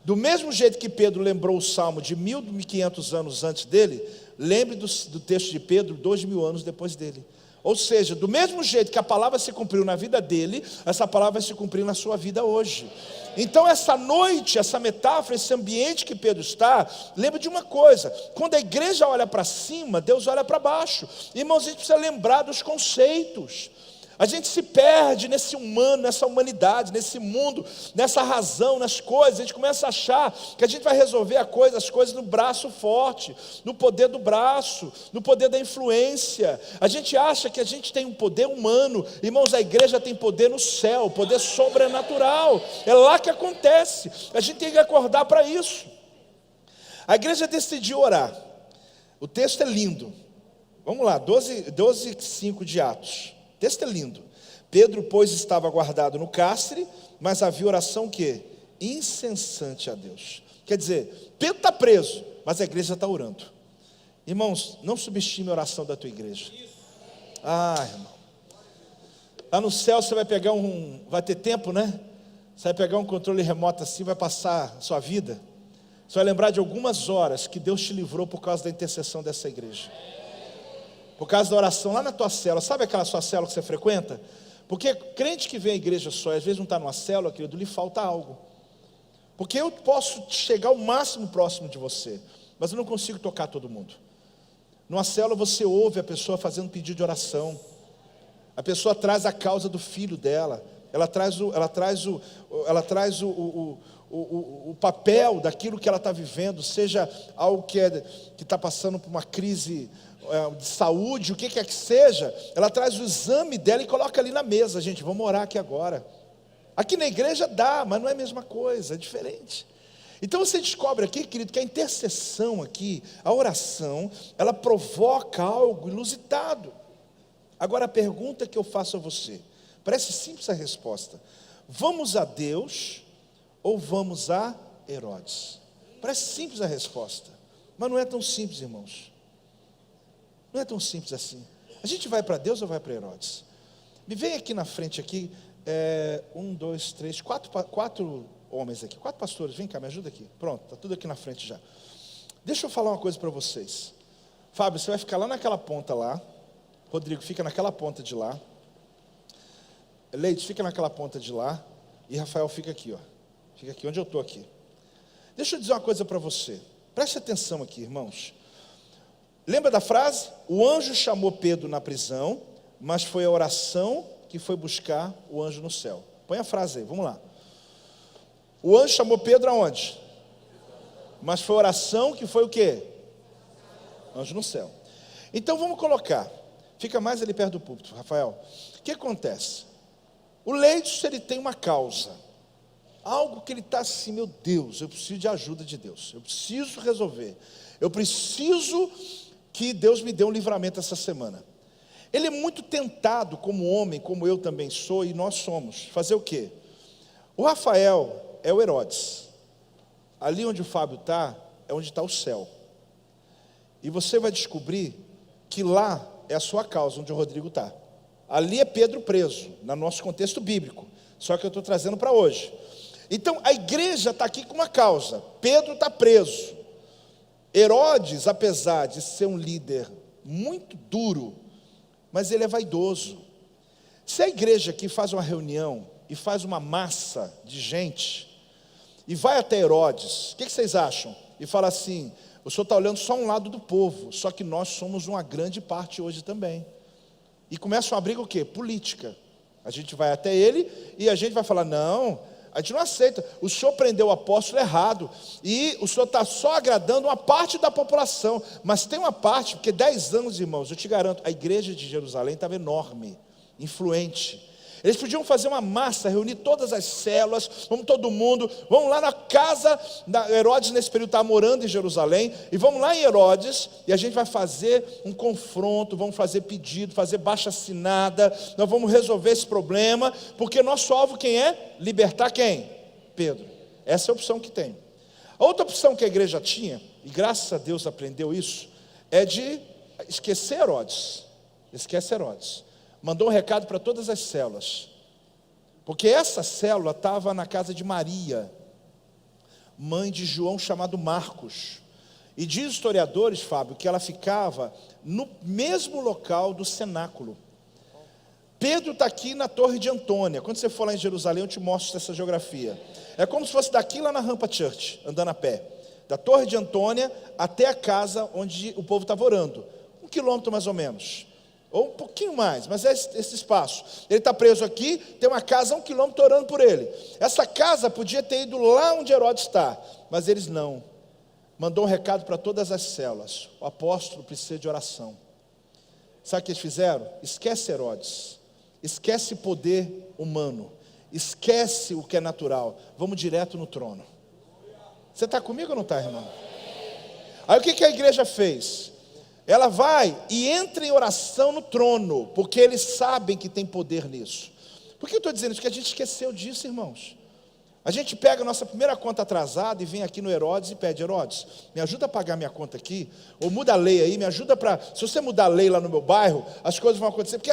Do mesmo jeito que Pedro lembrou o salmo de 1.500 anos antes dele, lembre do texto de Pedro 2.000 anos depois dele. Ou seja, do mesmo jeito que a palavra se cumpriu na vida dele, essa palavra vai se cumprir na sua vida hoje. Então essa noite, essa metáfora, esse ambiente que Pedro está, lembra de uma coisa: quando a igreja olha para cima, Deus olha para baixo. Irmãos, a gente precisa lembrar dos conceitos. A gente se perde nesse humano, nessa humanidade, nesse mundo, nessa razão, nas coisas. A gente começa a achar que a gente vai resolver as coisas no braço forte, no poder do braço, no poder da influência. A gente acha que a gente tem um poder humano. Irmãos, a igreja tem poder no céu, poder sobrenatural. É lá que acontece. A gente tem que acordar para isso. A igreja decidiu orar. O texto é lindo. Vamos lá, 12:5 de Atos. O texto é lindo. Pedro, pois, estava guardado no cárcere, mas havia oração o quê? Incessante a Deus. Quer dizer, Pedro está preso, mas a igreja está orando. Irmãos, não subestime a oração da tua igreja. Ah, irmão. Lá no céu você vai pegar vai ter tempo, né? Você vai pegar um controle remoto assim, vai passar a sua vida. Você vai lembrar de algumas horas que Deus te livrou por causa da intercessão dessa igreja. Por causa da oração lá na tua célula. Sabe aquela sua célula que você frequenta? Porque crente que vem à igreja só, às vezes não está numa célula, querido, lhe falta algo. Porque eu posso chegar ao máximo próximo de você, mas eu não consigo tocar todo mundo. Numa célula você ouve a pessoa fazendo pedido de oração. A pessoa traz a causa do filho dela. Ela traz o papel daquilo que ela está vivendo, seja algo que está passando por uma crise de saúde, o que quer que seja. Ela traz o exame dela e coloca ali na mesa. Gente, vamos orar aqui agora. Aqui na igreja dá, mas não é a mesma coisa, é diferente. Então você descobre aqui, querido, que a intercessão aqui, a oração, ela provoca algo inusitado. Agora a pergunta que eu faço a você, parece simples a resposta: vamos a Deus ou vamos a Herodes? Parece simples a resposta, mas não é tão simples, irmãos. Não é tão simples assim. A gente vai para Deus ou vai para Herodes? Me vem aqui na frente aqui, 1, 2, 3, 4 homens aqui, 4 pastores, vem cá, me ajuda aqui. Pronto, está tudo aqui na frente já. Deixa eu falar uma coisa para vocês. Fábio, você vai ficar lá naquela ponta lá. Rodrigo, fica naquela ponta de lá. Leite, fica naquela ponta de lá. E Rafael, fica aqui, ó. Fica aqui, onde eu estou aqui. Deixa eu dizer uma coisa para você. Preste atenção aqui, irmãos. Lembra da frase? O anjo chamou Pedro na prisão, mas foi a oração que foi buscar o anjo no céu. Põe a frase aí, vamos lá. O anjo chamou Pedro aonde? Mas foi a oração que foi o quê? Anjo no céu. Então vamos colocar. Fica mais ali perto do púlpito, Rafael. O que acontece? O Leite, ele tem uma causa. Algo que ele está assim, meu Deus, eu preciso de ajuda de Deus. Eu preciso resolver. Eu preciso que Deus me dê um livramento essa semana. Ele é muito tentado como homem, como eu também sou, e nós somos. Fazer o quê? O Rafael é o Herodes. Ali onde o Fábio está, é onde está o céu. E você vai descobrir que lá é a sua causa, onde o Rodrigo está. Ali é Pedro preso, no nosso contexto bíblico. Só que eu estou trazendo para hoje. Então, a igreja está aqui com uma causa. Pedro está preso. Herodes, apesar de ser um líder muito duro, mas ele é vaidoso. Se a igreja aqui faz uma reunião e faz uma massa de gente, e vai até Herodes, o que vocês acham? E fala assim: o senhor está olhando só um lado do povo, só que nós somos uma grande parte hoje também. E começa uma briga o quê? Política. A gente vai até ele e a gente vai falar: não, a gente não aceita, o senhor prendeu o apóstolo errado, e o senhor está só agradando uma parte da população, mas tem uma parte, porque 10 anos, irmãos, eu te garanto, a igreja de Jerusalém estava enorme, influente. Eles podiam fazer uma massa, reunir todas as células, vamos todo mundo, vamos lá na casa da Herodes, nesse período estava morando em Jerusalém, e vamos lá em Herodes, e a gente vai fazer um confronto, vamos fazer pedido, fazer baixa assinada, nós vamos resolver esse problema, porque nosso alvo quem é? Libertar quem? Pedro. Essa é a opção que tem. A outra opção que a igreja tinha, e graças a Deus aprendeu isso, é de esquecer Herodes. Esquece Herodes. Mandou um recado para todas as células, porque essa célula estava na casa de Maria, mãe de João chamado Marcos, e diz historiadores, Fábio, que ela ficava no mesmo local do cenáculo. Pedro está aqui na Torre de Antônia. Quando você for lá em Jerusalém, eu te mostro essa geografia. É como se fosse daqui lá na Rampa Church, andando a pé, da Torre de Antônia até a casa onde o povo estava orando, 1 quilômetro mais ou menos, ou um pouquinho mais, mas é esse espaço. Ele está preso aqui, tem uma casa a 1 quilômetro orando por ele. Essa casa podia ter ido lá onde Herodes está, mas eles não. Mandou um recado para todas as células: o apóstolo precisa de oração. Sabe o que eles fizeram? Esquece Herodes, esquece poder humano, esquece o que é natural, vamos direto no trono. Você está comigo ou não está, irmão? Aí o que a igreja fez? Ela vai e entra em oração no trono, porque eles sabem que tem poder nisso. Por que eu estou dizendo isso? Porque a gente esqueceu disso, irmãos. A gente pega a nossa primeira conta atrasada e vem aqui no Herodes e pede: Herodes, me ajuda a pagar minha conta aqui, ou muda a lei aí, me ajuda para... Se você mudar a lei lá no meu bairro, as coisas vão acontecer. Porque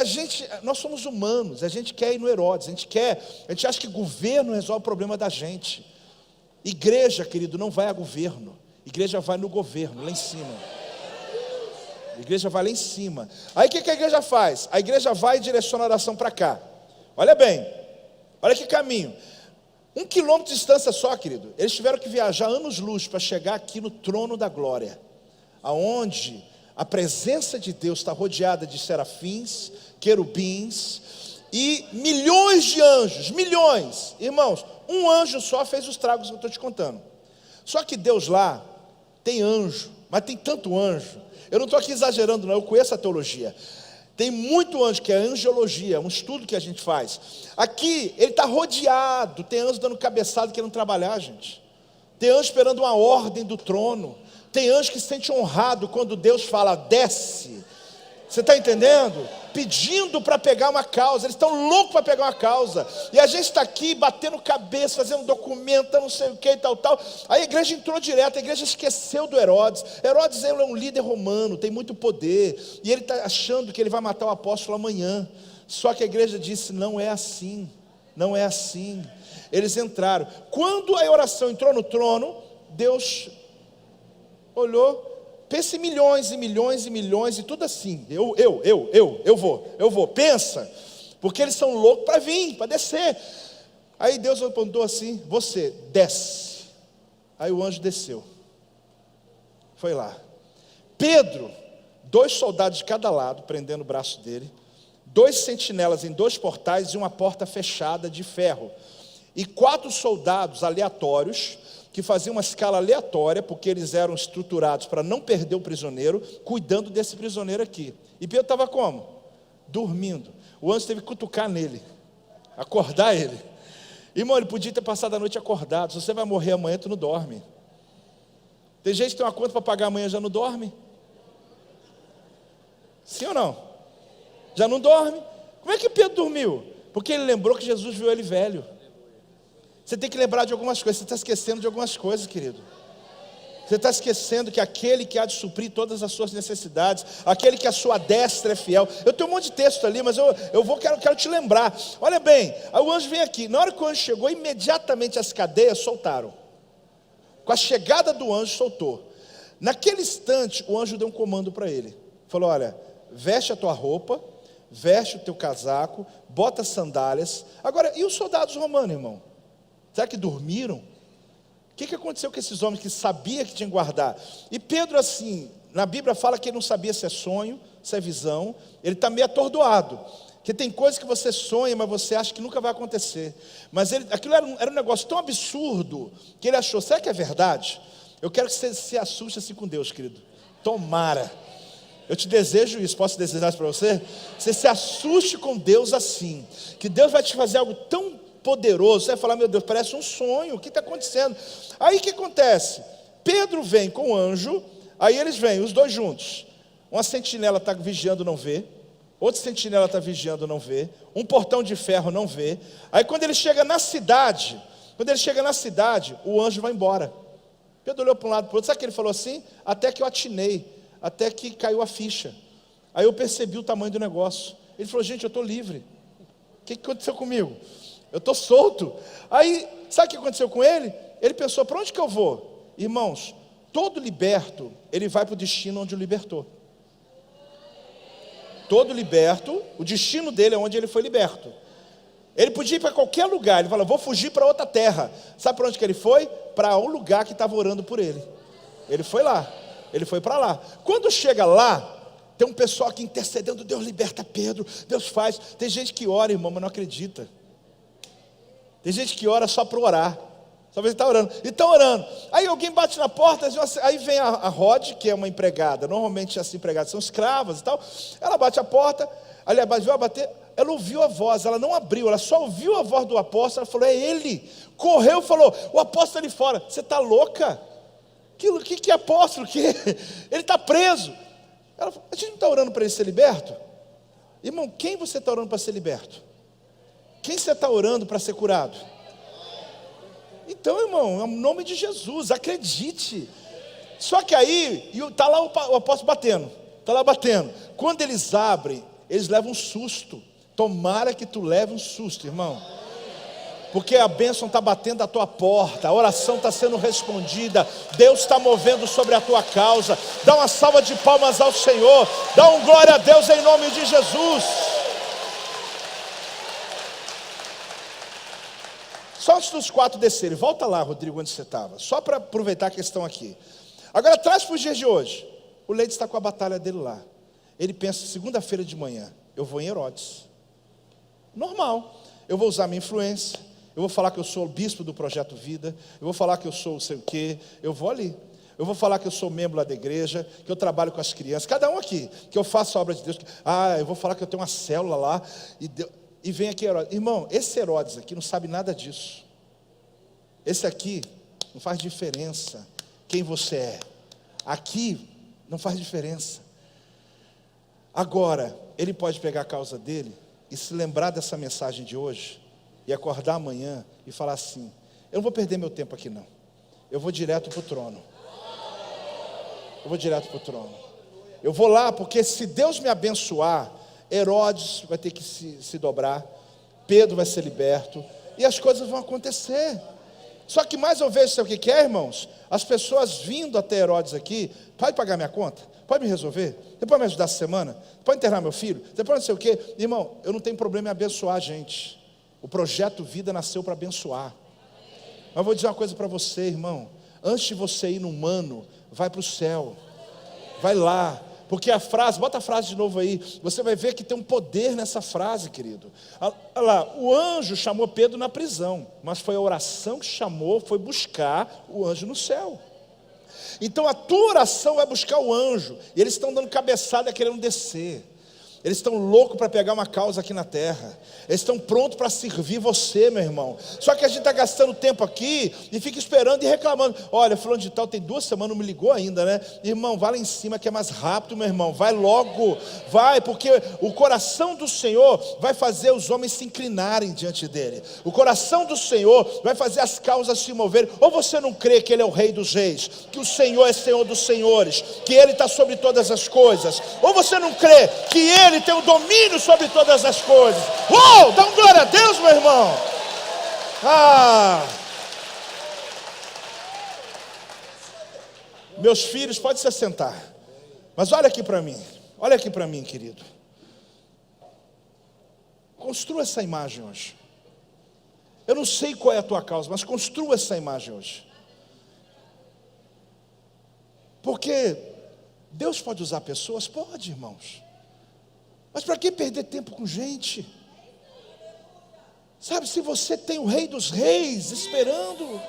nós somos humanos, a gente quer ir no Herodes, a gente acha que governo resolve o problema da gente. Igreja, querido, não vai a governo, igreja vai no governo, lá em cima. A igreja vai lá em cima. Aí o que a igreja faz? A igreja vai e direciona a oração para cá. Olha bem, olha que caminho. 1 quilômetro de distância só, querido. Eles tiveram que viajar anos-luz para chegar aqui no trono da glória, aonde A presença de Deus está rodeada de serafins, querubins e milhões de anjos, milhões. Irmãos, um anjo só fez os tragos que eu estou te contando. Só que Deus lá tem anjo, mas tem tanto anjo. Eu não estou aqui exagerando não, eu conheço a teologia. Tem muito anjo, que é angiologia, um estudo que a gente faz. Aqui, ele está rodeado, tem anjo dando cabeçada querendo trabalhar, gente. Tem anjo esperando uma ordem do trono. Tem anjo que se sente honrado quando Deus fala, desce. Você está entendendo? Pedindo para pegar uma causa. Eles estão loucos para pegar uma causa. E a gente está aqui batendo cabeça, fazendo documento, não sei o que e tal. Aí a igreja entrou direto, a igreja esqueceu do Herodes. Herodes é um líder romano, tem muito poder. E ele está achando que ele vai matar o apóstolo amanhã. Só que a igreja disse, não é assim. Não é assim. Eles entraram. Quando a oração entrou no trono, Deus olhou. Pense em milhões e milhões e milhões e tudo assim. Eu vou. Pensa, porque eles são loucos para vir, para descer. Aí Deus apontou assim: você desce. Aí o anjo desceu. Foi lá. Pedro, 2 soldados de cada lado, prendendo o braço dele, 2 sentinelas em 2 portais e uma porta fechada de ferro. E 4 soldados aleatórios, que faziam uma escala aleatória, porque eles eram estruturados para não perder o prisioneiro, cuidando desse prisioneiro aqui. E Pedro estava como? Dormindo. O anjo teve que cutucar nele, acordar ele. Irmão, ele podia ter passado a noite acordado. Se você vai morrer amanhã, tu não dorme. Tem gente que tem uma conta para pagar amanhã, já não dorme. Sim ou não? Já não dorme. Como é que Pedro dormiu? Porque ele lembrou que Jesus viu ele velho. Você tem que lembrar de algumas coisas. Você está esquecendo de algumas coisas, querido. Você está esquecendo que aquele que há de suprir todas as suas necessidades, aquele que a sua destra é fiel. Eu tenho um monte de texto ali, mas quero te lembrar. Olha bem, aí o anjo vem aqui. Na hora que o anjo chegou, imediatamente as cadeias soltaram. Com a chegada do anjo, soltou. Naquele instante, o anjo deu um comando para ele. Falou, olha, veste a tua roupa, veste o teu casaco, bota as sandálias. Agora, e os soldados romanos, irmão? Será que dormiram? O que aconteceu com esses homens que sabiam que tinham que guardar? E Pedro, assim, na Bíblia fala que ele não sabia se é sonho, se é visão. Ele está meio atordoado. Porque tem coisas que você sonha, mas você acha que nunca vai acontecer. Mas aquilo era um negócio tão absurdo, que ele achou, será que é verdade? Eu quero que você se assuste assim com Deus, querido. Tomara. Eu te desejo isso, posso desejar isso para você? Você se assuste com Deus assim. Que Deus vai te fazer algo tão poderoso, você vai falar, meu Deus, parece um sonho, o que está acontecendo? Aí o que acontece? Pedro vem com o anjo, aí eles vêm, os dois juntos. Uma sentinela está vigiando, não vê. Outra sentinela está vigiando, não vê. Um portão de ferro, não vê. Aí quando ele chega na cidade, o anjo vai embora. Pedro olhou para um lado e para o outro, sabe o que ele falou assim? Até que eu atinei, até que caiu a ficha. Aí eu percebi o tamanho do negócio. Ele falou, gente, eu estou livre. O que aconteceu comigo? Eu estou solto. Aí, sabe o que aconteceu com ele? Ele pensou, para onde que eu vou? Irmãos, todo liberto, ele vai para o destino onde o libertou. Todo liberto, o destino dele é onde ele foi liberto. Ele podia ir para qualquer lugar, ele falou, vou fugir para outra terra. Sabe para onde que ele foi? Para um lugar que estava orando por ele. Ele foi lá, ele foi para lá. Quando chega lá, tem um pessoal aqui intercedendo, Deus liberta Pedro, Deus faz. Tem gente que ora, irmão, mas não acredita. Tem gente que ora só para orar. Só ele está orando. E está orando. Aí alguém bate na porta, aí vem a Rod, que é uma empregada. Normalmente as empregadas são escravas e tal. Ela bate a porta, aliás, veio a bater, ela ouviu a voz, ela não abriu, ela só ouviu a voz do apóstolo, ela falou, é ele. Correu, falou, o apóstolo ali fora. Você está louca? Que apóstolo? Ele está preso. Ela falou, a gente não está orando para ele ser liberto? Irmão, quem você está orando para ser liberto? Quem você está orando para ser curado? Então, irmão, é o nome de Jesus, acredite. Só que aí, está lá o apóstolo batendo. Está lá batendo. Quando eles abrem, eles levam um susto. Tomara que tu leve um susto, irmão. Porque a bênção está batendo à tua porta, a oração está sendo respondida, Deus está movendo sobre a tua causa. Dá uma salva de palmas ao Senhor, dá um glória a Deus em nome de Jesus. Só antes dos 4 descerem, volta lá, Rodrigo, onde você estava, só para aproveitar a questão aqui. Agora traz para os dias de hoje. O Leite está com a batalha dele lá. Ele pensa, segunda-feira de manhã, eu vou em Herodes. Normal. Eu vou usar minha influência. Eu vou falar que eu sou o bispo do Projeto Vida. Eu vou falar que eu sou o sei o quê. Eu vou ali. Eu vou falar que eu sou membro lá da igreja, que eu trabalho com as crianças. Cada um aqui, que eu faço a obra de Deus. Eu vou falar que eu tenho uma célula lá. E vem aqui Herodes. Irmão, esse Herodes aqui não sabe nada disso. Esse aqui não faz diferença quem você é. Aqui não faz diferença. Agora, ele pode pegar a causa dele e se lembrar dessa mensagem de hoje e acordar amanhã e falar assim: eu não vou perder meu tempo aqui não. Eu vou direto para o trono. Eu vou direto para o trono. Eu vou lá porque se Deus me abençoar, Herodes vai ter que se dobrar, Pedro vai ser liberto e as coisas vão acontecer. Só que mais eu vejo, sabe o que é, irmãos? As pessoas vindo até Herodes aqui: pode pagar minha conta? Pode me resolver? Você pode me ajudar essa semana? Pode internar meu filho? Você pode não sei o quê? Irmão, eu não tenho problema em abençoar a gente. O Projeto Vida nasceu para abençoar. Mas eu vou dizer uma coisa para você, irmão. Antes de você ir no humano, vai para o céu. Vai lá. Porque a frase, bota a frase de novo aí. Você vai ver que tem um poder nessa frase, querido. Olha lá, o anjo chamou Pedro na prisão, mas foi a oração que chamou, foi buscar o anjo no céu. Então a tua oração é buscar o anjo. E eles estão dando cabeçada querendo descer. Eles estão loucos para pegar uma causa aqui na terra. Eles estão prontos para servir você, meu irmão. Só que a gente está gastando tempo aqui e fica esperando e reclamando. Olha, fulano de tal tem 2 semanas, não me ligou ainda, né? Irmão, vai lá em cima que é mais rápido, meu irmão. Vai logo, vai, porque o coração do Senhor vai fazer os homens se inclinarem diante dele. O coração do Senhor vai fazer as causas se moverem. Ou você não crê que ele é o Rei dos Reis, que o Senhor é Senhor dos Senhores, que ele está sobre todas as coisas. Ou você não crê que ele tem o domínio sobre todas as coisas. Uou, dá um glória a Deus, meu irmão. Meus filhos, pode se assentar. Mas olha aqui para mim, querido. Construa essa imagem hoje. Eu não sei qual é a tua causa, mas construa essa imagem hoje. Porque Deus pode usar pessoas? Pode, irmãos. Mas para que perder tempo com gente? Sabe, se você tem o Rei dos Reis esperando,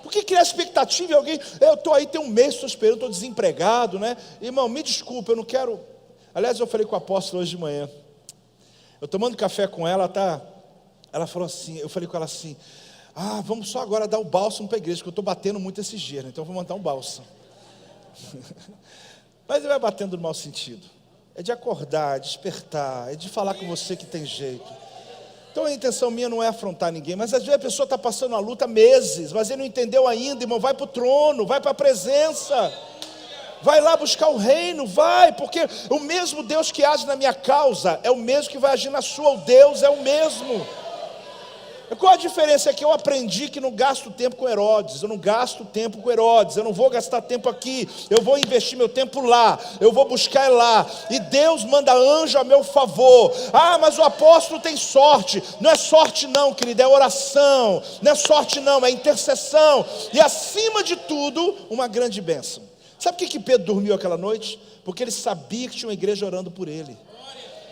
por que criar expectativa em alguém? Eu estou aí, tem um mês, estou esperando, estou desempregado, né? Irmão, me desculpa, eu não quero. Aliás, eu falei com a apóstola hoje de manhã. Eu tomando café com ela, ela falou assim, eu falei com ela assim: vamos só agora dar o bálsamo para a igreja, porque eu estou batendo muito esses dias, né? Então eu vou mandar um bálsamo. Mas ele vai batendo no mau sentido. É de acordar, despertar, é de falar com você que tem jeito. Então a intenção minha não é afrontar ninguém, mas às vezes a pessoa está passando uma luta há meses, mas ele não entendeu ainda, irmão. Vai para o trono, vai para a presença, vai lá buscar o reino, vai, porque o mesmo Deus que age na minha causa é o mesmo que vai agir na sua. O Deus é o mesmo. Qual a diferença? É que eu aprendi que não gasto tempo com Herodes. Eu não gasto tempo com Herodes. Eu não vou gastar tempo aqui. Eu vou investir meu tempo lá. Eu vou buscar lá. E Deus manda anjo a meu favor. Mas o apóstolo tem sorte. Não é sorte não, querido, é oração. Não é sorte não, é intercessão. E acima de tudo, uma grande bênção. Sabe por que Pedro dormiu aquela noite? Porque ele sabia que tinha uma igreja orando por ele.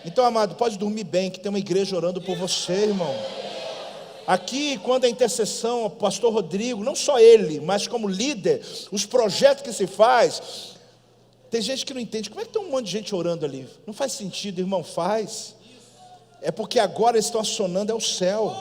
Então, amado, pode dormir bem, que tem uma igreja orando por você, irmão. Aqui, quando a intercessão, o pastor Rodrigo, não só ele, mas como líder, os projetos que se faz, tem gente que não entende. Como é que tem um monte de gente orando ali? Não faz sentido, irmão, faz. É porque agora eles estão acionando, é o céu.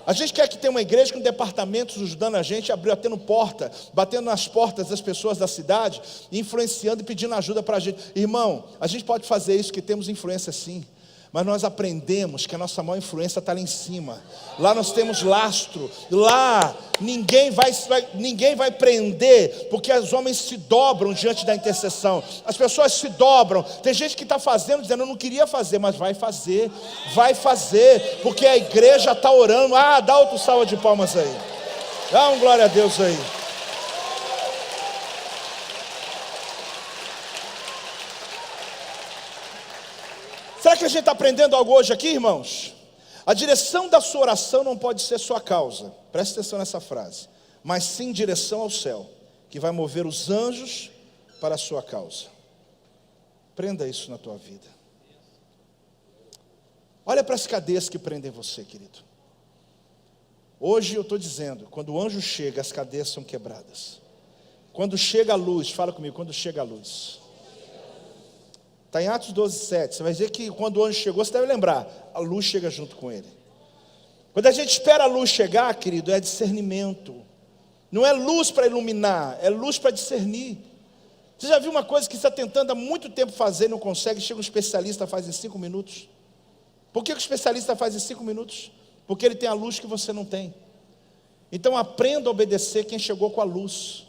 A gente quer que tenha uma igreja com departamentos ajudando a gente, batendo porta, batendo nas portas das pessoas da cidade, influenciando e pedindo ajuda para a gente. Irmão, a gente pode fazer isso, que temos influência sim. Mas nós aprendemos que a nossa maior influência está lá em cima. Lá nós temos lastro. Lá ninguém vai prender, porque os homens se dobram diante da intercessão. As pessoas se dobram. Tem gente que está fazendo, dizendo: eu não queria fazer, mas vai fazer. Vai fazer, porque a igreja está orando. Dá outro salva de palmas aí. Dá um glória a Deus aí. Será que a gente está aprendendo algo hoje aqui, irmãos? A direção da sua oração não pode ser sua causa. Preste atenção nessa frase. Mas sim direção ao céu, que vai mover os anjos para a sua causa. Prenda isso na tua vida. Olha para as cadeias que prendem você, querido. Hoje eu estou dizendo, quando o anjo chega, as cadeias são quebradas. Quando chega a luz, fala comigo, quando chega a luz. Está em Atos 12:7. Você vai dizer que quando o anjo chegou, você deve lembrar, a luz chega junto com ele. Quando a gente espera a luz chegar, querido, é discernimento. Não é luz para iluminar, é luz para discernir. Você já viu uma coisa que você está tentando há muito tempo fazer e não consegue, chega um especialista, faz em 5 minutos? Por que o especialista faz em 5 minutos? Porque ele tem a luz que você não tem. Então aprenda a obedecer quem chegou com a luz.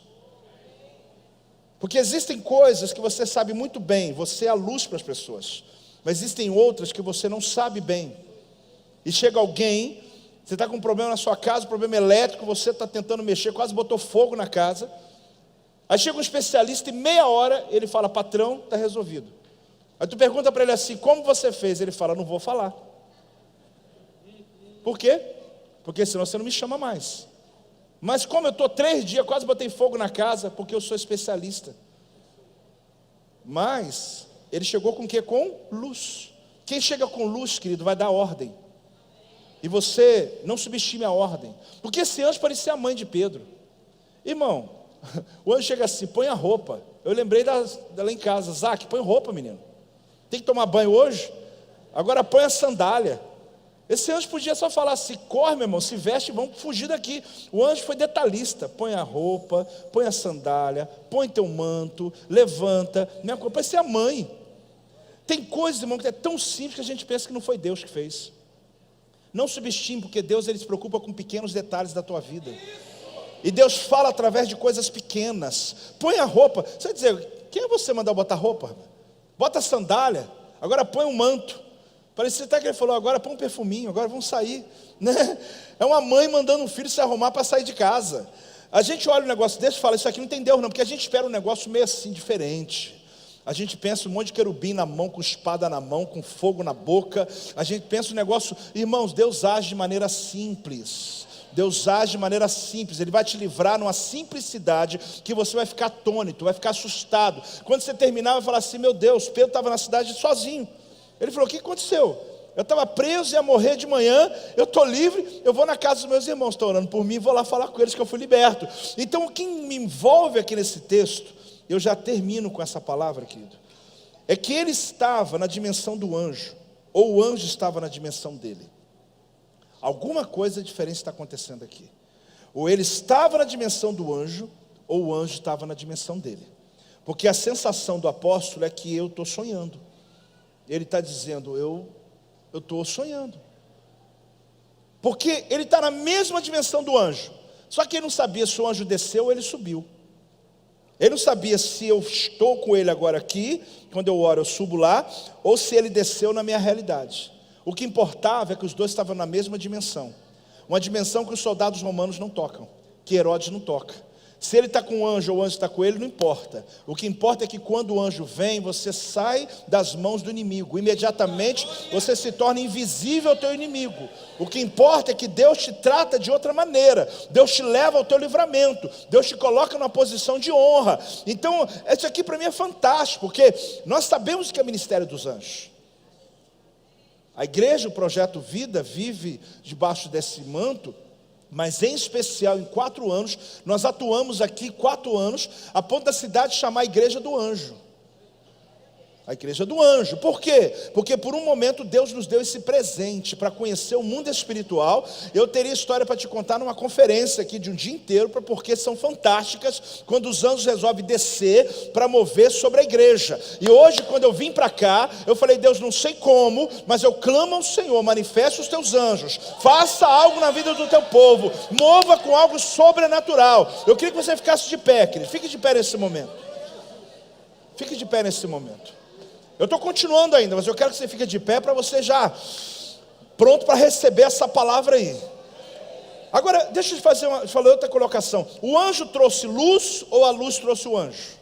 Porque existem coisas que você sabe muito bem, você é a luz para as pessoas. Mas existem outras que você não sabe bem. E chega alguém, você está com um problema na sua casa, um problema elétrico, você está tentando mexer, quase botou fogo na casa. Aí chega um especialista e meia hora ele fala, patrão, está resolvido. Aí tu pergunta para ele assim, como você fez? Ele fala, não vou falar. Por quê? Porque senão você não me chama mais. Mas como eu estou 3 dias, quase botei fogo na casa, porque eu sou especialista. Mas ele chegou com o quê? Com luz. Quem chega com luz, querido, vai dar ordem. E você não subestime a ordem. Porque esse anjo parecia a mãe de Pedro. Irmão, o anjo chega assim, põe a roupa. Eu lembrei dela em casa, Zac, põe roupa, menino. Tem que tomar banho hoje? Agora põe a sandália. Esse anjo podia só falar assim, corre, meu irmão, se veste e vamos fugir daqui. O anjo foi detalhista, põe a roupa, põe a sandália, põe teu manto, levanta, minha coisa, parece ser a mãe. Tem coisas, irmão, que é tão simples que a gente pensa que não foi Deus que fez. Não subestime, porque Deus ele se preocupa com pequenos detalhes da tua vida. E Deus fala através de coisas pequenas. Põe a roupa, você vai dizer, quem é você mandar botar roupa? Bota a sandália, agora põe um manto. Parecia até que ele falou, agora põe um perfuminho, agora vamos sair, né? É uma mãe mandando um filho se arrumar para sair de casa. A gente olha um negócio desse e fala, isso aqui não tem Deus não, porque a gente espera um negócio meio assim, diferente. A gente pensa um monte de querubim na mão, com espada na mão, com fogo na boca. A gente pensa um negócio, irmãos, Deus age de maneira simples. Deus age de maneira simples, Ele vai te livrar numa simplicidade que você vai ficar atônito, vai ficar assustado. Quando você terminar, vai falar assim, meu Deus, Pedro estava na cidade sozinho. Ele falou, o que aconteceu? Eu estava preso, ia morrer de manhã, eu estou livre, eu vou na casa dos meus irmãos, estão orando por mim, vou lá falar com eles que eu fui liberto. Então o que me envolve aqui nesse texto, eu já termino com essa palavra, querido, é que ele estava na dimensão do anjo, ou o anjo estava na dimensão dele. Alguma coisa diferente está acontecendo aqui. Ou ele estava na dimensão do anjo, ou o anjo estava na dimensão dele. Porque a sensação do apóstolo é que eu estou sonhando. Ele está dizendo, eu estou sonhando. Porque ele está na mesma dimensão do anjo. Só que ele não sabia se o anjo desceu ou ele subiu. Ele não sabia se eu estou com ele agora aqui, quando eu oro eu subo lá, ou se ele desceu na minha realidade. O que importava é que os dois estavam na mesma dimensão. Uma dimensão que os soldados romanos não tocam, que Herodes não toca. Se ele está com o anjo ou o anjo está com ele, não importa. O que importa é que quando o anjo vem, você sai das mãos do inimigo. Imediatamente você se torna invisível ao teu inimigo. O que importa é que Deus te trata de outra maneira. Deus te leva ao teu livramento. Deus te coloca numa posição de honra. Então, isso aqui para mim é fantástico, porque nós sabemos que é o ministério dos anjos. A igreja, o Projeto Vida, vive debaixo desse manto. Mas em especial em 4 anos, nós atuamos aqui 4 anos, a ponto da cidade chamar a igreja do anjo. A igreja do anjo, por quê? Porque por um momento Deus nos deu esse presente para conhecer o mundo espiritual. Eu teria história para te contar numa conferência aqui de um dia inteiro, porque são fantásticas, quando os anjos resolvem descer para mover sobre a igreja. E hoje quando eu vim para cá, eu falei, Deus, não sei como, mas eu clamo ao Senhor, manifeste os teus anjos, faça algo na vida do teu povo, mova com algo sobrenatural. Eu queria que você ficasse de pé, querido, fique de pé nesse momento. Fique de pé nesse momento. Eu estou continuando ainda, mas eu quero que você fique de pé para você já pronto para receber essa palavra aí. Agora, deixa eu fazer outra colocação. O anjo trouxe luz ou a luz trouxe o anjo?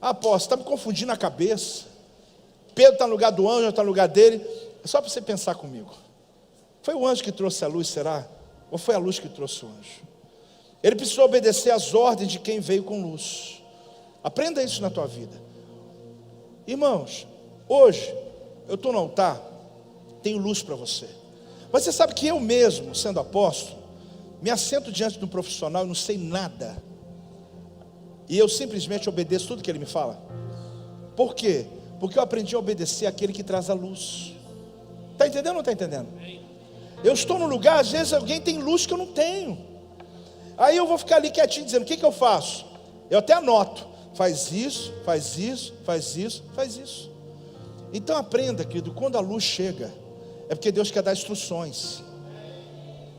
Ah, pô, você está me confundindo a cabeça. Pedro está no lugar do anjo, está no lugar dele. É só para você pensar comigo. Foi o anjo que trouxe a luz, será? Ou foi a luz que trouxe o anjo? Ele precisou obedecer às ordens de quem veio com luz. Aprenda isso na tua vida. Irmãos, hoje eu estou no altar, tenho luz para você. Mas você sabe que eu mesmo, sendo apóstolo, me assento diante de um profissional e não sei nada. E eu simplesmente obedeço tudo que ele me fala. Por quê? Porque eu aprendi a obedecer àquele que traz a luz. Está entendendo ou não está entendendo? Eu estou num lugar, às vezes alguém tem luz que eu não tenho. Aí eu vou ficar ali quietinho dizendo, o que eu faço? Eu até anoto. Faz isso, faz isso, faz isso, faz isso. Então aprenda, querido, quando a luz chega, é porque Deus quer dar instruções.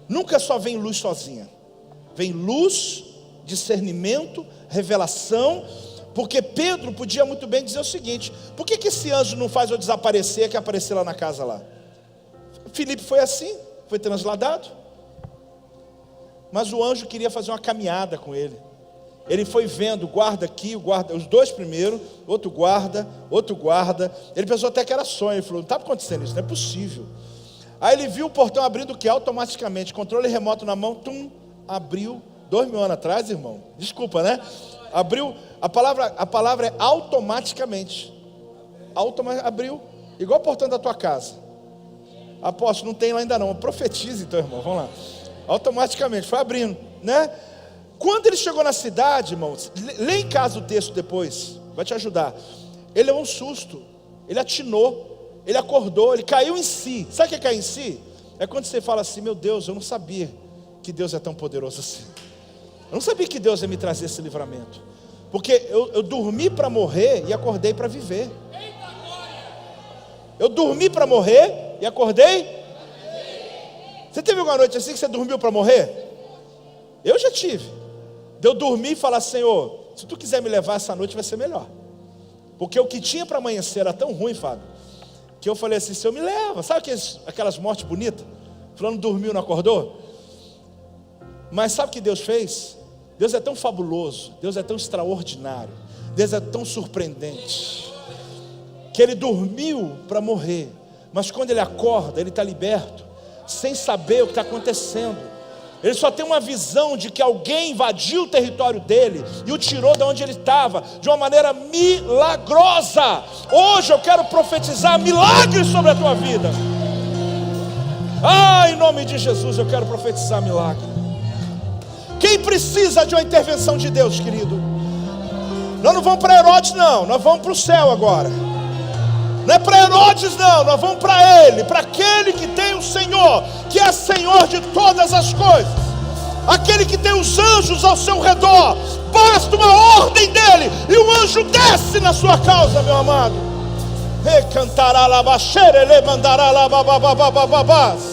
Nunca só vem luz sozinha. Vem luz, discernimento, revelação. Porque Pedro podia muito bem dizer o seguinte: por que esse anjo não faz eu desaparecer, que aparecer lá na casa lá? Filipe foi assim, foi transladado. Mas o anjo queria fazer uma caminhada com ele. Ele foi vendo, guarda aqui, guarda, os dois primeiros, outro guarda. Ele pensou até que era sonho, ele falou, não está acontecendo isso, não é possível. Aí ele viu o portão abrindo o que? Automaticamente, controle remoto na mão, abriu, 2000 anos atrás, irmão, desculpa, né? Abriu, a palavra é automaticamente. Abriu, igual o portão da tua casa. Apóstolo, não tem lá ainda não, profetize então, irmão, vamos lá. Automaticamente, foi abrindo, né? Quando ele chegou na cidade, irmãos, lê em casa o texto depois, vai te ajudar. Ele levou um susto, ele atinou, ele acordou, ele caiu em si. Sabe o que é cair em si? É quando você fala assim, meu Deus, eu não sabia que Deus é tão poderoso assim. Eu não sabia que Deus ia me trazer esse livramento. Porque eu dormi para morrer e acordei para viver. Eu dormi para morrer e acordei. Você teve alguma noite assim que você dormiu para morrer? Eu já tive. De eu dormir e falar, Senhor, se tu quiser me levar essa noite vai ser melhor. Porque o que tinha para amanhecer era tão ruim, Fábio, que eu falei assim, Senhor, me leva. Sabe aquelas mortes bonitas? Fulano dormiu, não acordou? Mas sabe o que Deus fez? Deus é tão fabuloso, Deus é tão extraordinário, Deus é tão surpreendente, que ele dormiu para morrer, mas quando ele acorda, ele está liberto, sem saber o que está acontecendo. Ele só tem uma visão de que alguém invadiu o território dele e o tirou de onde ele estava, de uma maneira milagrosa. Hoje eu quero profetizar milagres sobre a tua vida. Em nome de Jesus eu quero profetizar milagre. Quem precisa de uma intervenção de Deus, querido? Nós não vamos para Herodes não, nós vamos para o céu agora. Não é para Herodes não, nós vamos para Ele, para aquele que tem o Senhor, que é Senhor de todas as coisas, aquele que tem os anjos ao seu redor. Basta uma ordem dele e o anjo desce na sua causa, meu amado. Recantará lá, ele mandará lá, babababababás.